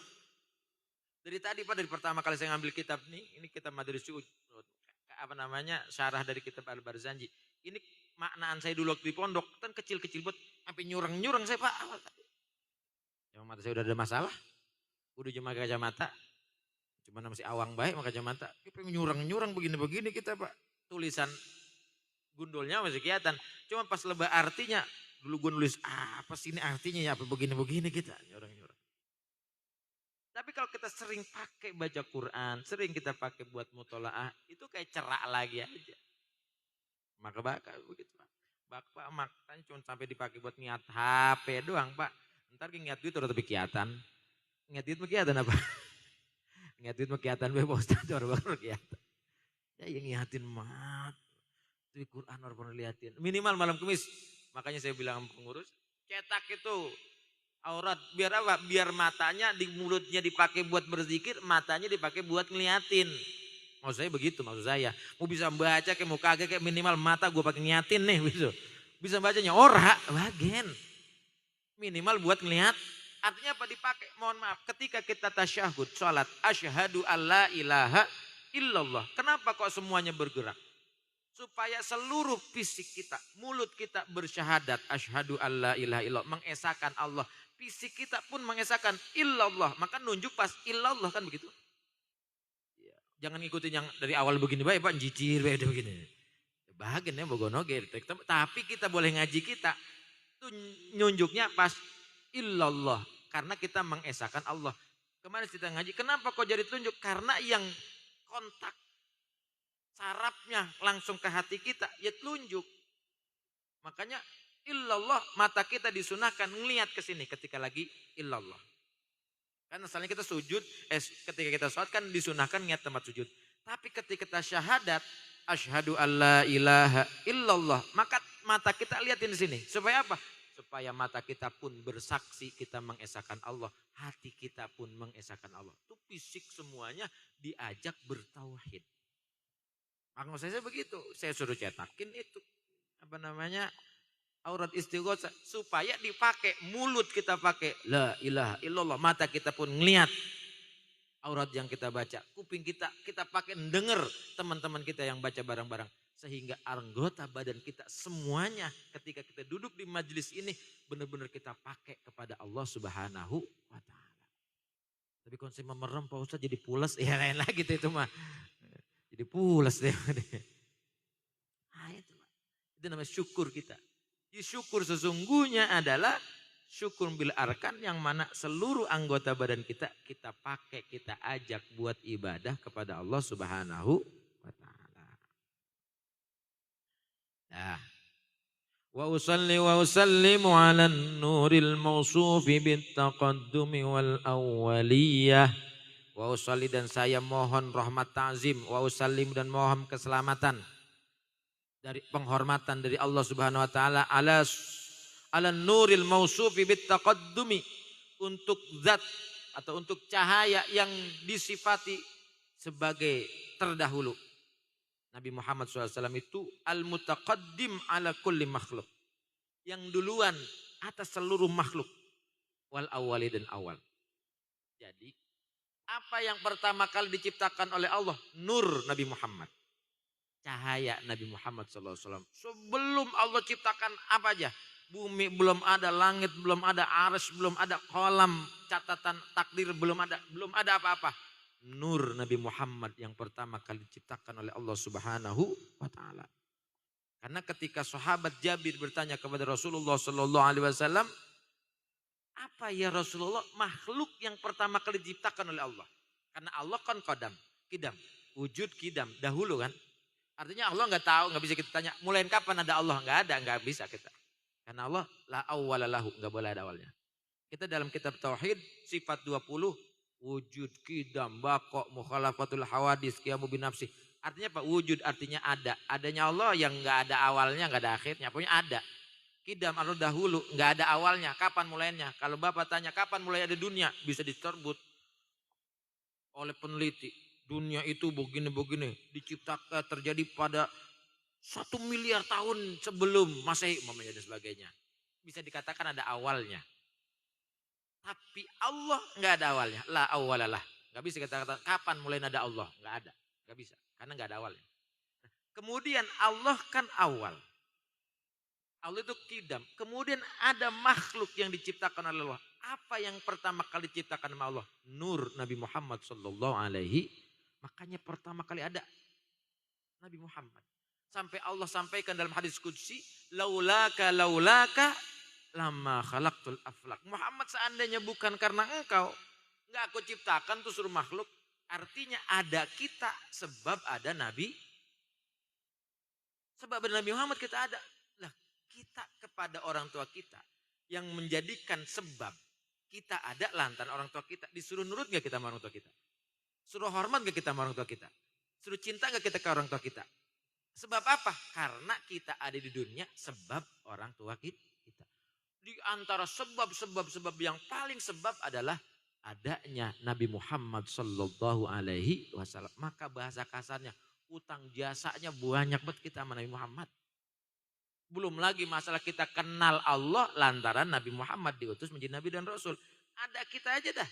Dari tadi Pak, dari pertama kali saya ngambil kitab nih, ini kitab Madris Su'ud. Syarah dari kitab Al-Barzanji. Ini maknaan saya dulu waktu di pondok, kan kecil-kecil buat sampai nyurang-nyurang saya Pak. Ya mata saya udah ada masalah. Udah cuma kacamata. Cuma masih awang baik sama kacamata. Kita nyurang-nyurang begini-begini kita Pak. Tulisan gundulnya masih kelihatan. Cuma pas lebah artinya, dulu gue nulis apa sih ini artinya ya apa begini-begini kita. Nyurang-nyurang. Tapi kalau kita sering pakai baca Quran, sering kita pakai buat mutolaah, itu kayak cerak lagi aja. Maka begitu Pak. Bapak makanya cuma sampai dipakai buat niat HP doang Pak. Ntar niat duit udah tapi kelihatan. Niat duit kelihatan apa? Niat duit kelihatan Pak Ustaz, orang baru kelihatan. Ya yang niatin mat. Itu Quran orang pernah liatin. Minimal malam Kamis. Makanya saya bilang pengurus, cetak itu aurat. Biar apa? Biar matanya di mulutnya dipakai buat berzikir, matanya dipakai buat ngeliatin. Maksud saya begitu, maksud saya. Mau bisa baca kayak mau kagak kayak minimal mata gue pakai ngeliatin nih gitu. Bisa bacanya ora, bagian. Minimal buat ngeliat. Artinya apa dipakai? Mohon maaf, ketika kita tasyahud, sholat, asyhadu alla ilaha illallah. Kenapa kok semuanya bergerak? Supaya seluruh fisik kita, mulut kita bersyahadat, asyhadu alla ilaha illallah, mengesahkan Allah. Fisik kita pun mengesahkan illallah, maka nunjuk pas illallah kan begitu. Jangan ngikutin yang dari awal begini baik Pak, jicir baik begini. Bahagian ya bogonoge, tapi kita boleh ngaji kita itu nunjuknya pas illallah karena kita mengesahkan Allah. Kemarin kita ngaji, kenapa kok jadi tunjuk? Karena yang kontak sarafnya langsung ke hati kita, ya telunjuk. Makanya illallah, mata kita disunahkan ngelihat ke sini ketika lagi illallah. Kan asalnya kita sujud, ketika kita sholat kan disunahkan niat tempat sujud. Tapi ketika kita syahadat, asyhadu alla ilaha illallah, maka mata kita lihatin di sini. Supaya apa? Supaya mata kita pun bersaksi kita mengesahkan Allah. Hati kita pun mengesahkan Allah. Itu fisik semuanya diajak bertauhid. Maksud saya begitu. Saya suruh cetakin itu. Apa namanya? Aurat istighosah. Supaya dipakai. Mulut kita pakai. La ilaha illallah. Mata kita pun ngeliat. Aurat yang kita baca. Kuping kita pakai denger teman-teman kita yang baca barang-barang. Sehingga anggota badan kita semuanya ketika kita duduk di majelis ini. Benar-benar kita pakai kepada Allah Subhanahu wa ta'ala. Tapi kalau saya memerem Pak Ustaz jadi pulas. Ya lain lagi itu mah. Jadi pulas deh. Nah, itu namanya syukur kita. Syukur sesungguhnya adalah syukur bil arkan yang mana seluruh anggota badan kita pakai, kita ajak buat ibadah kepada Allah Subhanahu wa ta'ala. Nah. Wa usalli wa usallimu ala nuril mausufi bit taqaddumi wal awwaliyah. Wa usalli dan saya mohon rahmat ta'zim. Wa usallim dan mohon keselamatan. Dari penghormatan dari Allah Subhanahu wa taala ala nuril mausufi bit taqaddumi, untuk zat atau untuk cahaya yang disifati sebagai terdahulu. Nabi Muhammad SAW itu al-mutaqaddim ala kulli makhluk, yang duluan atas seluruh makhluk, wal awwali dan awal. Jadi apa yang pertama kali diciptakan oleh Allah? Nur Nabi Muhammad. Cahaya Nabi Muhammad SAW. Sebelum Allah ciptakan apa aja? Bumi belum ada, langit belum ada, arsy belum ada, kolam catatan takdir belum ada apa-apa. Nur Nabi Muhammad yang pertama kali diciptakan oleh Allah Subhanahu wa ta'ala. Karena ketika sahabat Jabir bertanya kepada Rasulullah SAW, apa ya Rasulullah makhluk yang pertama kali diciptakan oleh Allah? Karena Allah kan kidam, wujud kidam, dahulu kan. Artinya Allah nggak tahu, nggak bisa kita tanya, mulai kapan ada Allah? Nggak bisa kita. Karena Allah la awwala lahu, nggak boleh ada awalnya. Kita dalam kitab Tauhid, sifat 20, wujud, kidam, bako, mukhalafatul hawadis, qiyamu binafsi. Artinya apa? Wujud artinya ada. Adanya Allah yang nggak ada awalnya, nggak ada akhirnya, pokoknya ada. Kidam Allah dahulu, nggak ada awalnya, kapan mulainya? Kalau Bapak tanya kapan mulai ada dunia, bisa diterbut oleh peneliti. Dunia itu begini-begini, diciptakan terjadi pada 1 miliar tahun sebelum Masehi dan sebagainya. Bisa dikatakan ada awalnya. Tapi Allah nggak ada awalnya. La awwalalah. Nggak bisa kita katakan kapan mulai ada Allah. Nggak ada. Nggak bisa. Karena nggak ada awalnya. Kemudian Allah kan awal. Allah itu kidam. Kemudian ada makhluk yang diciptakan oleh Allah. Apa yang pertama kali diciptakan oleh Allah? Nur Nabi Muhammad sallallahu alaihi. Makanya pertama kali ada Nabi Muhammad. Sampai Allah sampaikan dalam hadis qudsi, laulaka lama khalaqtul aflak. Muhammad seandainya bukan karena engkau, enggak aku ciptakan tuh suruh makhluk. Artinya ada kita sebab ada Nabi. Sebab ada Nabi Muhammad kita ada. Lah kita kepada orang tua kita yang menjadikan sebab kita ada lantaran orang tua kita. Disuruh nurut gak kita sama orang tua kita? Suruh hormat gak kita sama orang tua kita? Suruh cinta gak kita ke orang tua kita? Sebab apa? Karena kita ada di dunia sebab orang tua kita. Di antara sebab yang paling sebab adalah adanya Nabi Muhammad Sallallahu Alaihi Wasallam. Maka bahasa kasarnya utang jasanya banyak banget kita sama Nabi Muhammad. Belum lagi masalah kita kenal Allah lantaran Nabi Muhammad diutus menjadi Nabi dan Rasul. Ada kita aja dah.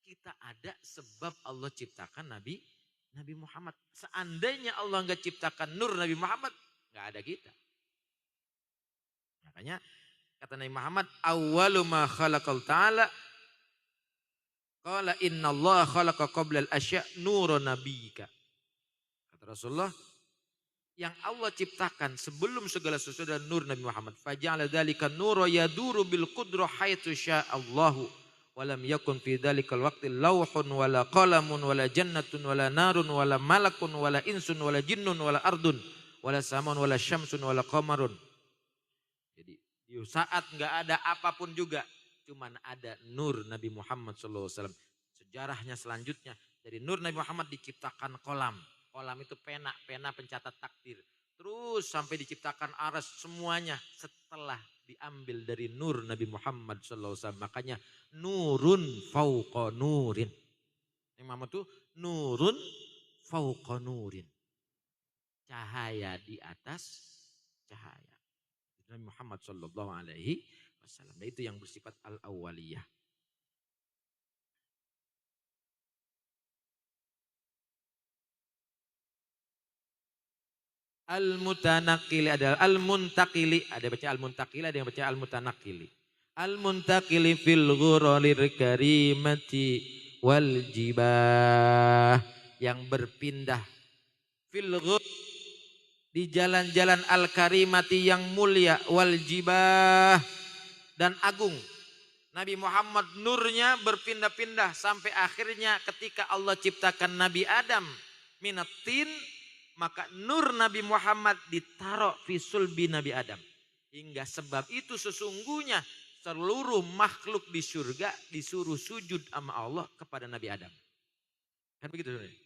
Kita ada sebab Allah ciptakan Nabi Muhammad. Seandainya Allah nggak ciptakan nur Nabi Muhammad, nggak ada kita. Makanya kata Nabi Muhammad, awwalu ma khalaqal ta'ala qala inna Allah khalaqa qabla al-asya' nura nabiyyika. Kata Rasulullah, yang Allah ciptakan sebelum segala sesuatu adalah nur Nabi Muhammad. Faja'ala dzalika nura yaduru bil qudrah haitsu sya'allahu wa lam yakun fi dzalikal waqti lauhun wala qalamun wala jannatun wala narun wala malakun wala insun wala jinnun wala ardun wala samun wala syamsun wala qamarun. Jadi di saat nggak ada apapun juga, cuman ada nur Nabi Muhammad SAW. Sejarahnya selanjutnya dari nur Nabi Muhammad diciptakan kolam. Kolam itu pena pencatat takdir. Terus sampai diciptakan aras semuanya setelah diambil dari nur Nabi Muhammad SAW. Makanya nurun fauqa nurin. Yang Muhammad itu nurun fauqa nurin. Cahaya di atas cahaya. Nabi Muhammad Sallallahu Alaihi Wasallam. Itu yang bersifat al-awwaliyah. Al-mutanakili adalah al-muntakili. Ada baca al-muntakili, ada yang baca al-mutanakili. Al-muntakili fil ghurolir karimati wal jibah. Yang berpindah fil ghur di jalan-jalan al-karimati yang mulia wal jibah dan agung. Nabi Muhammad nurnya berpindah-pindah sampai akhirnya ketika Allah ciptakan Nabi Adam minatin, maka nur Nabi Muhammad ditaruh fi sulbi Nabi Adam. Hingga sebab itu sesungguhnya seluruh makhluk di surga disuruh sujud sama Allah kepada Nabi Adam. Kan begitu sebenarnya.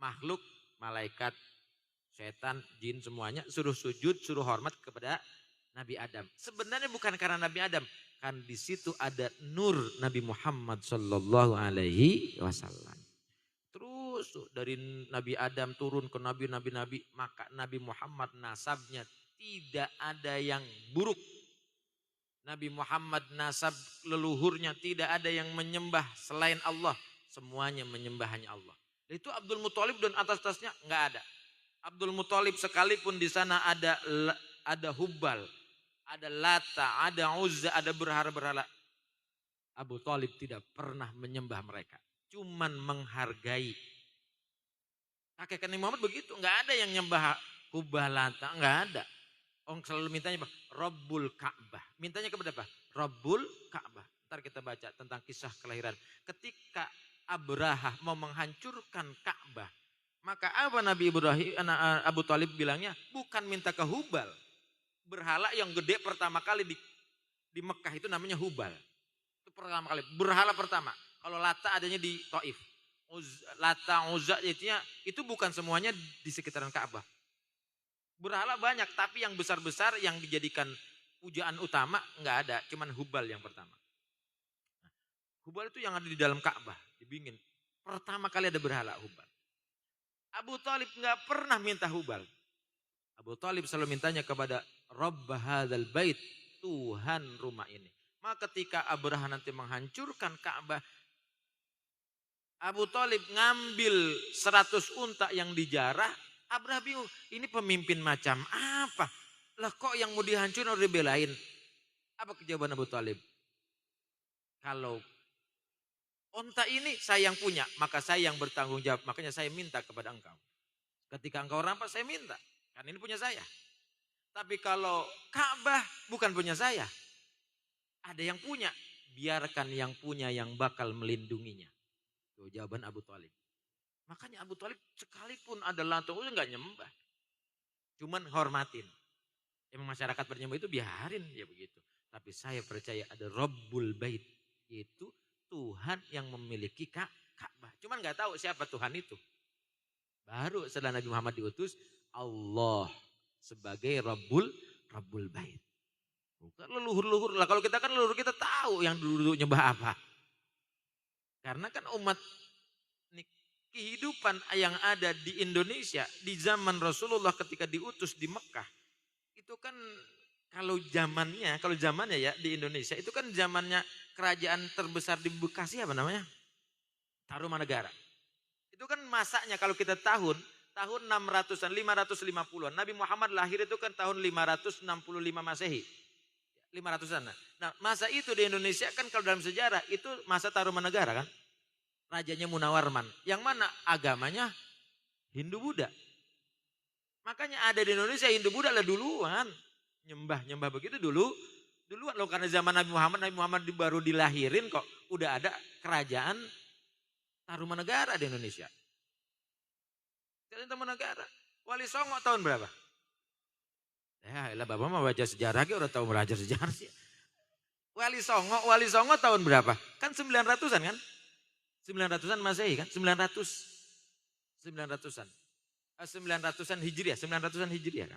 Makhluk, malaikat, setan, jin semuanya suruh sujud, suruh hormat kepada Nabi Adam. Sebenarnya bukan karena Nabi Adam, kan di situ ada nur Nabi Muhammad Sallallahu Alaihi Wasallam. Terus dari Nabi Adam turun ke nabi-nabi, maka Nabi Muhammad nasabnya tidak ada yang buruk. Nabi Muhammad nasab leluhurnya tidak ada yang menyembah selain Allah, semuanya menyembah hanya Allah. Itu Abdul Muthalib dan atas-atasnya nggak ada. Abdul Muthalib sekalipun di sana ada Hubal, ada Lata, ada Uzza, ada berhala-berhala. Abu Thalib tidak pernah menyembah mereka, cuman menghargai. Kakek Nabi Muhammad begitu, nggak ada yang nyembah Hubal, Lata, nggak ada. Orang selalu mintanya apa? Rabbul Ka'bah. Mintanya kepada apa? Rabbul Ka'bah. Ntar kita baca tentang kisah kelahiran. Ketika Abrahah mau menghancurkan Ka'bah, maka apa Nabi Ibrahim, Abu Thalib bilangnya bukan minta ke Hubal. Berhala yang gede pertama kali di Mekah itu namanya Hubal. Itu pertama kali, berhala pertama. Kalau Lata adanya di Taif. Lata, Uzza itu bukan semuanya di sekitaran Ka'bah. Berhala banyak, tapi yang besar-besar yang dijadikan pujaan utama nggak ada, cuman Hubal yang pertama. Nah, Hubal itu yang ada di dalam Ka'bah, dibingin. Pertama kali ada berhala Hubal. Abu Thalib nggak pernah minta Hubal. Abu Thalib selalu mintanya kepada Rabb hadzal bait, Tuhan rumah ini. Maka ketika Abraha nanti menghancurkan Ka'bah, Abu Thalib ngambil 100 unta yang dijarah. Abraha bingung, ini pemimpin macam apa? Lah kok yang mau dihancurkan harus dibelain? Apa jawaban Abu Thalib? Kalau unta ini saya yang punya, maka saya yang bertanggung jawab. Makanya saya minta kepada engkau. Ketika engkau rampas, saya minta. Kan ini punya saya. Tapi kalau Ka'bah bukan punya saya. Ada yang punya. Biarkan yang punya yang bakal melindunginya. Itu jawaban Abu Thalib. Makanya Abu Thalib sekalipun ada Lata nggak nyembah. Cuman hormatin. Emang masyarakat bernyembah itu biarin ya begitu. Tapi saya percaya ada Rabbul Bait. Yaitu Tuhan yang memiliki Ka'bah. Cuman nggak tahu siapa Tuhan itu. Baru setelah Nabi Muhammad diutus, Allah sebagai Rabbul Bait. Bukan leluhur-leluhur lah. Kalau kita kan leluhur kita tahu yang dulu nyembah apa. Karena kan umat kehidupan yang ada di Indonesia di zaman Rasulullah ketika diutus di Mekah itu kan kalau zamannya ya di Indonesia itu kan zamannya kerajaan terbesar di Bekasi apa namanya? Tarumanegara. Itu kan masanya kalau kita tahun 600-an, 550-an. Nabi Muhammad lahir itu kan tahun 565 Masehi. 500-an. Nah, masa itu di Indonesia kan kalau dalam sejarah itu masa Tarumanegara kan? Rajanya Munawarman. Yang mana agamanya Hindu-Buddha. Makanya ada di Indonesia Hindu-Buddha lah duluan. Nyembah begitu duluan loh. Karena zaman Nabi Muhammad baru dilahirin kok. Udah ada kerajaan Tarumanegara di Indonesia. Kerajaan Tarumanegara. Wali Songo tahun berapa? Ya elah bapak mah baca sejarah udah tahu belajar sejarah sih. Wali Songo tahun berapa? Kan 900-an kan? 900-an Masehi kan? 900-an. 900-an Hijriah kan?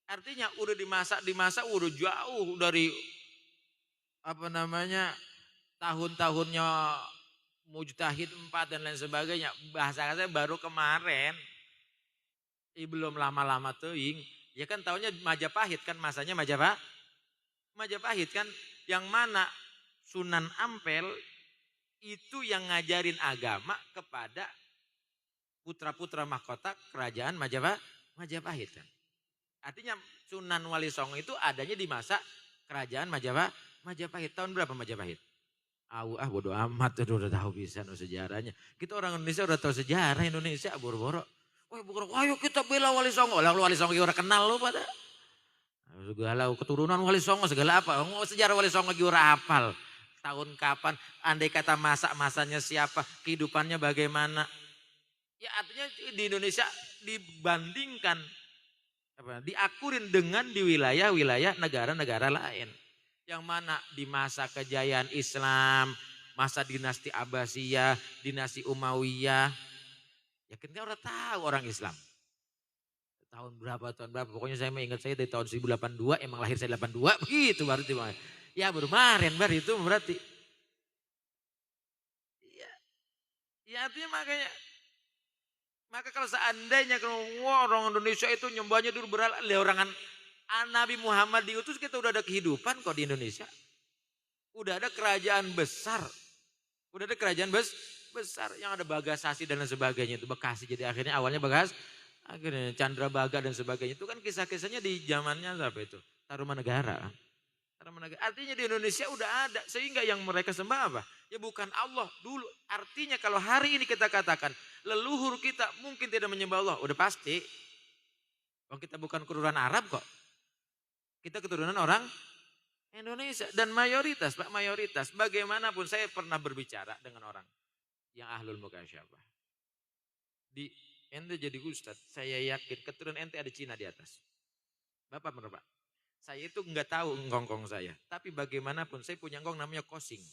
Artinya udah dimasak udah jauh dari apa namanya tahun-tahunnya Mujtahid 4 dan lain sebagainya. Bahasa saya baru kemarin. Belum lama-lama teuing. Ya kan tahunnya Majapahit kan masanya Majapahit kan yang mana Sunan Ampel itu yang ngajarin agama kepada putra-putra mahkota kerajaan Majapahit kan. Artinya Sunan Wali Songo itu adanya di masa kerajaan Majapahit. Tahun berapa Majapahit? Bodo amat udah tahu bisa sejarahnya. Kita orang Indonesia udah tahu sejarah Indonesia boro-boro. Ayo kita bela Wali Songo. Lah Wali Songo orang kenal lo pada. Segala keturunan Wali Songo segala apa. Sejarah Wali Songo orang hafal. Tahun kapan, andai kata masanya siapa, kehidupannya bagaimana. Ya artinya di Indonesia dibandingkan, diakurin dengan di wilayah-wilayah negara-negara lain. Yang mana di masa kejayaan Islam, masa dinasti Abbasiyah, dinasti Umayyah. Ya kita udah tahu orang Islam. Tahun berapa, pokoknya saya ingat saya dari tahun 1082, emang lahir saya 82, begitu baru tiba. Ya baru kemarin itu berarti. Ya artinya maka kalau seandainya orang Indonesia itu nyembahnya dulu orang Nabi Muhammad diutus kita udah ada kehidupan kok di Indonesia. Udah ada kerajaan besar. Besar yang ada Bagasasi dan lain sebagainya itu Bekasi jadi akhirnya akhirnya Candrabaga dan sebagainya itu kan kisah-kisahnya di zamannya apa itu? Tarumanegara. Artinya di Indonesia udah ada. Sehingga yang mereka sembah apa? Ya bukan Allah dulu. Artinya kalau hari ini kita katakan. Leluhur kita mungkin tidak menyembah Allah. Udah pasti. Kalau kita bukan keturunan Arab kok. Kita keturunan orang Indonesia. Dan mayoritas. Bagaimanapun saya pernah berbicara dengan orang. Yang ahlul mukasyafah. Ente jadi ustadz. Saya yakin keturunan ente ada Cina di atas. Bapak bener Pak. Saya itu enggak tahu ngongkong saya. Tapi bagaimanapun saya punya ngong namanya Kosing.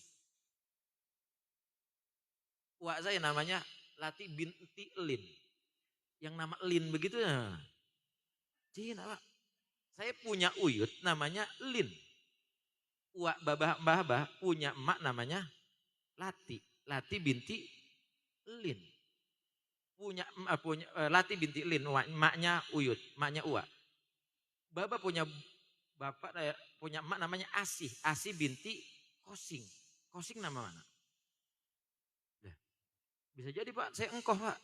Wak saya namanya Lati binti Lin. Yang nama Lin begitu ya. Cina Pak. Saya punya uyut namanya Lin. Wak babah punya emak namanya Lati. Lati binti Lin. Punya Lati binti Lin. Emaknya uyut. Emaknya Uwa. Baba punya emak namanya Asih. Asih binti Kosing. Kosing nama mana? Nah, bisa jadi Pak, saya engkoh Pak.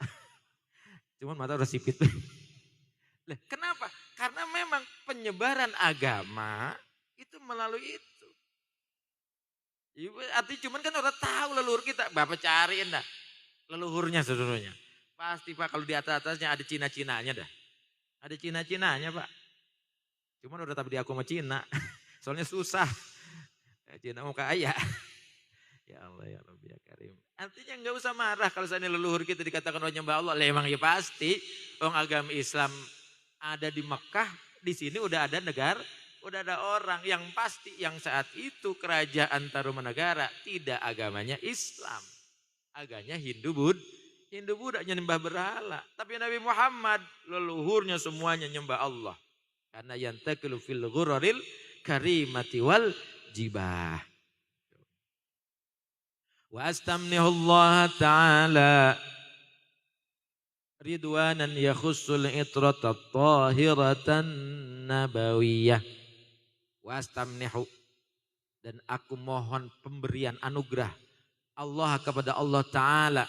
Cuman mata udah sipit. Nah, kenapa? Karena memang penyebaran agama itu melalui itu. Artinya cuman kan orang tahu leluhur kita. Bapak cariin dah leluhurnya seluruhnya. Pasti Pak kalau di atasnya ada Cina-Cinanya dah. Ada Cina-Cinanya Pak. Cuman udah tapi aku sama Cina. Soalnya susah. Cina mau kaya. Ya Allah ya Rabbi ya Karim. Artinya enggak usah marah kalau seandainya leluhur kita dikatakan orang nyembah Allah. Emang ya pasti. Orang agama Islam ada di Mekah. Di sini udah ada negara. Udah ada orang yang pasti. Yang saat itu kerajaan Tarumanegara. Tidak agamanya Islam. Agamanya Hindu Buddha nyembah berhala. Tapi Nabi Muhammad leluhurnya semuanya nyembah Allah. Karena yantakilu fil ghuraril karimati wal jibah. Wa astamnihullah ta'ala ridwanan yakhussul itratat tahiratan nabawiyah. Wa astamnihu, dan aku mohon pemberian anugerah Allah kepada Allah Ta'ala.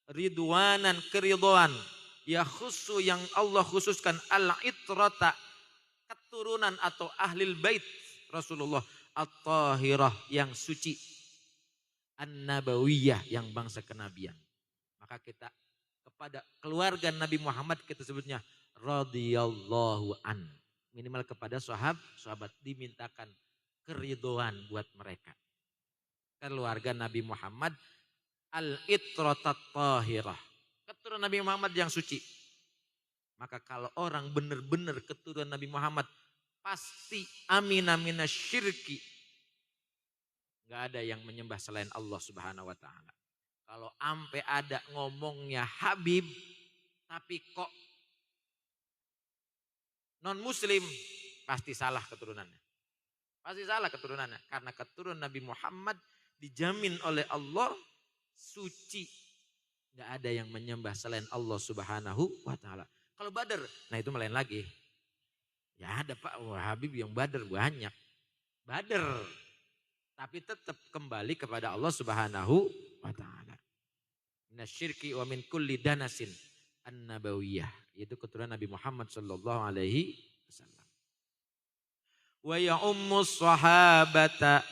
Ridwanan, keridhaan. Ya khusu, yang Allah khususkan. Al-itrata, keturunan atau ahlil bait Rasulullah. At-tahirah, yang suci. An-nabawiyah, yang bangsa kenabian. Maka kita kepada keluarga Nabi Muhammad kita sebutnya radhiyallahu an. Minimal kepada sahabat dimintakan keridhaan buat mereka. Keluarga Nabi Muhammad al-itratat tahirah. Keturunan Nabi Muhammad yang suci. Maka kalau orang benar-benar keturunan Nabi Muhammad, pasti amina minasyirki. Gak ada yang menyembah selain Allah Subhanahu wa ta'ala. Kalau ampe ada ngomongnya Habib, tapi kok non muslim, pasti salah keturunannya. Pasti salah keturunannya. Karena keturunan Nabi Muhammad dijamin oleh Allah suci. Gak ada yang menyembah selain Allah Subhanahu wa ta'ala. Kalau Badar, nah itu melain lagi. Ya ada Pak, Habib yang Badar banyak. Badar. Tapi tetap kembali kepada Allah Subhanahu wa ta'ala. Minasyirki wa min kulli danasin an-nabawiyah. Itu keturunan Nabi Muhammad sallallahu alaihi wasallam. Wa ya'ummus sahabata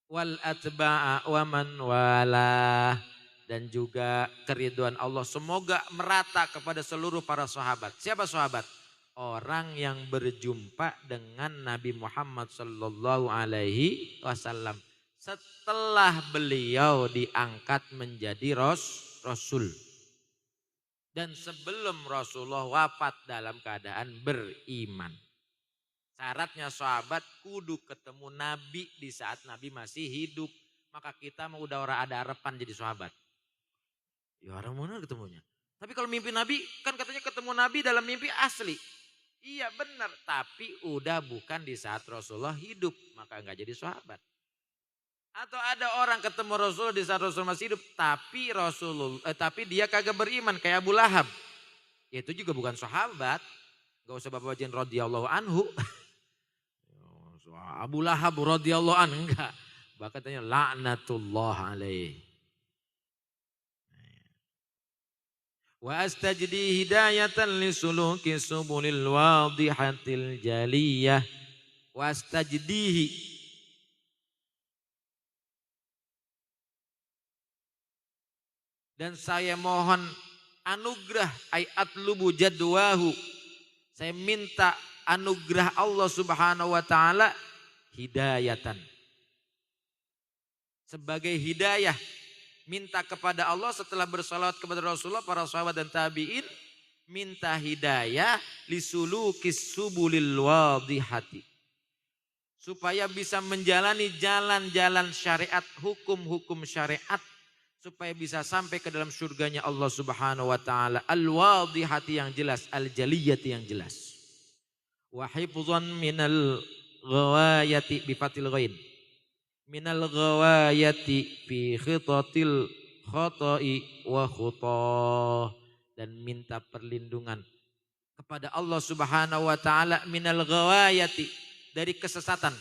wal atba'a wa man wala, dan juga keridhaan Allah semoga merata kepada seluruh para sahabat. Siapa sahabat? Orang yang berjumpa dengan Nabi Muhammad sallallahu alaihi wasallam setelah beliau diangkat menjadi rasul. Dan sebelum Rasulullah wafat dalam keadaan beriman. Syaratnya sahabat kudu ketemu Nabi di saat Nabi masih hidup. Maka kita mau udah orang ada harapan jadi sahabat. Ya orang mana ketemunya. Tapi kalau mimpi Nabi kan katanya ketemu Nabi dalam mimpi asli. Iya benar. Tapi udah bukan di saat Rasulullah hidup. Maka enggak jadi sahabat. Atau ada orang ketemu Rasul di saat Rasul masih hidup. Tapi dia kagak beriman kayak Abu Lahab. Ya itu juga bukan sahabat. Gak usah bapak bacain radhiyallahu anhu. Abu Lahab radhiyallahu anhu enggak. Bahkan tanya laknatullah alaih. Wa astajdi hidayatan li suluki subulil wadihatil jaliyah. Wa astajdihi. Dan saya mohon anugerah ayat lubu jadwahu. Saya minta anugerah Allah Subhanahu wa ta'ala hidayatan. Sebagai hidayah. Minta kepada Allah setelah bersalawat kepada Rasulullah, para sahabat dan tabi'in. Minta hidayah lisulukis subulil wadihati. Supaya bisa menjalani jalan-jalan syariat, hukum-hukum syariat. Supaya bisa sampai ke dalam surganya Allah Subhanahu wa ta'ala. Al-wadihati yang jelas, al-jaliyati yang jelas. Wa hifzan minal ghawayati bifatil ghain. Minal ghawayati fi khitatil khata'i wa khutah. Dan minta perlindungan kepada Allah Subhanahu wa ta'ala minal ghawayati, dari kesesatan.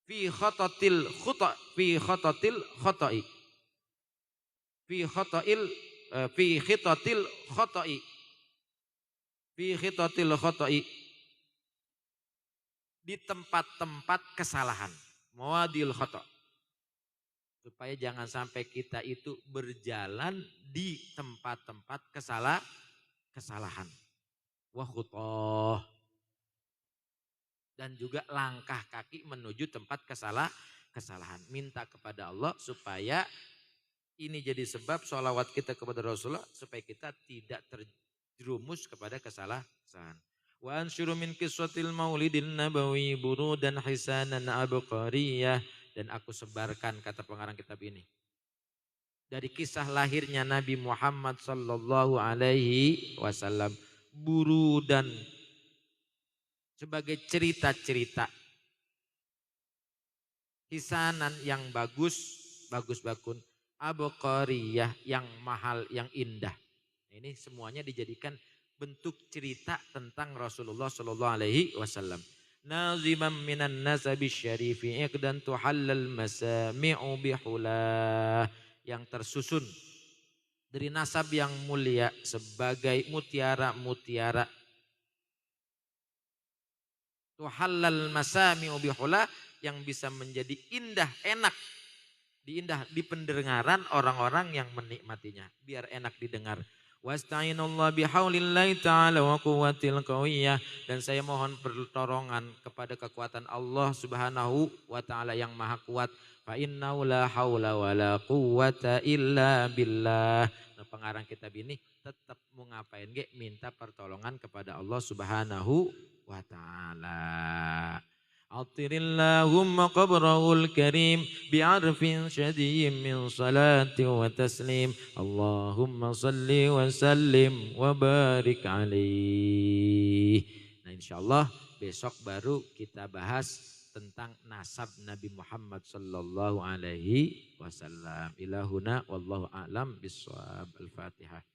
Fi khatatil khata' fi khatatil khata'i. Fi khitatil khata'i. Fi khitatil khata'i. Di tempat-tempat kesalahan. Mawadil khata'. Supaya jangan sampai kita itu berjalan di tempat-tempat kesalahan. Wa khutah. Dan juga langkah kaki menuju tempat kesalahan. Minta kepada Allah supaya ini jadi sebab sholawat kita kepada Rasulullah supaya kita tidak terjerumus kepada kesalahan. Wa ansyuru min qissatil maulidin nabawi burudan hisanan abqariyah. Dan aku sebarkan kata pengarang kitab ini. dari kisah lahirnya Nabi Muhammad sallallahu alaihi wasallam, burudan sebagai cerita-cerita hisanan yang bagus, bagus bakun, abqariyah yang mahal, yang indah. Ini semuanya dijadikan bentuk cerita tentang Rasulullah sallallahu alaihi wasallam. Naziman minan nasabi syarifi iqdan tuhallal masami'u bihulah, yang tersusun dari nasab yang mulia sebagai mutiara-mutiara. Tuhallal masami'u bihulah, yang bisa menjadi indah, enak, di pendengaran orang-orang yang menikmatinya, biar enak didengar. Wasta'inullah bihaulillahi ta'ala wa quwwatil qawiyyah, dan saya mohon pertolongan kepada kekuatan Allah Subhanahu wa taala yang maha kuat. Fa innahu la haula wala quwwata illa billah. Nah, pengarang kitab ini tetap mau ngapain ge, minta pertolongan kepada Allah Subhanahu wa taala. Atirillahumma qabrahul karim bi'arfin syadiyyin min salati wa taslim. Allahumma salli wa sallim wa barik alaih. Nah, insyaallah besok baru kita bahas tentang nasab Nabi Muhammad sallallahu alaihi wasallam. Ilahuna wallahu a'lam bissawab. Al-Fatihah.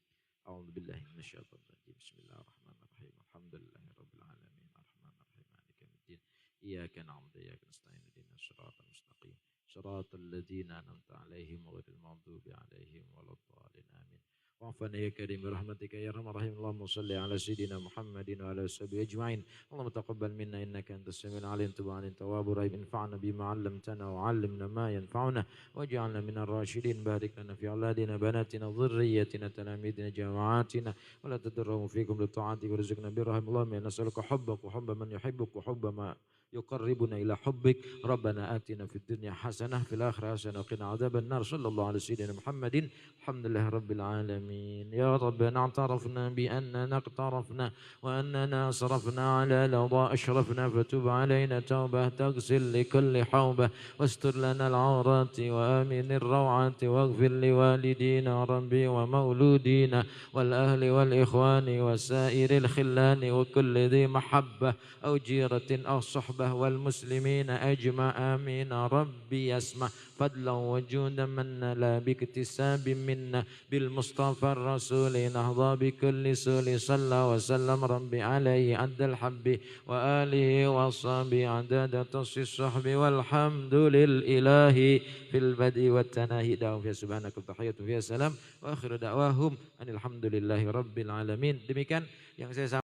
A'udzubillahi minasyaitonir rajim. Bismillahirrahmanirrahim. Alhamdulillahirabbil alamin. Arrahmanirrahim. Maliki yaumiddin. Iyyaka na'budu wa iyyaka nasta'in. Ihdinas siratal mustaqim. Shiratal ladzina an'amta 'alaihim ghairil maghdubi 'alaihim waladdallin. Amin. Wa'afana ya karim birahmatika ya arhamar rahim. Allahumma shalli ala sayyidina Muhammadin wa ala sahbihi ajma'in. Allahumma taqabbal minna innaka antas samiul alim, tub 'alaina tawwabur rahim. Infa'na bima 'allamtana wa 'allimna ma yanfa'una waj'alna minar rasyidin. Barik lana fi auladina banatina dhurriyyatina talamidina jama'atina wa la tadurruhum fikum bi ta'atika warzuqna birrahim. Allahumma nas'aluka hubbaka wa hubba man yuhibbuka wa hubba ma yuqarribuna ila hubbik. Rabbana atina fid dunya hasanah fil akhirati hasanah wa qina adzabannar. Sallallahu alaihi sayyidina Muhammadin. Alhamdulillah rabbil alamin. Ya Rabbana i'tarafna bi annana iqtarafna wa annana asrafna ala lada ashrafna fatub alaina tawbah taghsil li kulli hawbah wastur lana al-awrati wa amin ar-rawati waghfir li walidina rabbi wa mauludina wal ahli wal ikhwani wa sairil khillani wa kulli dhi mahabbah aw jiratin aw suhbah wal muslimina ajma' amin. Rabbi yasma' fadlan wa judan manna la biktisabin minna bil mustafa ar-rasuli nahda bi kulli suli sallallahu wa sallam. Rabbi alaihi addal habbi wa alihi wa sahbihi adada tasis sahbi walhamdulil ilahi fil badi wa tanahi. Da'u fi subhanaka tahiyatu fi salam wa akhiru da'wahum anil hamdulillahi rabbil alamin. Demikian yang saya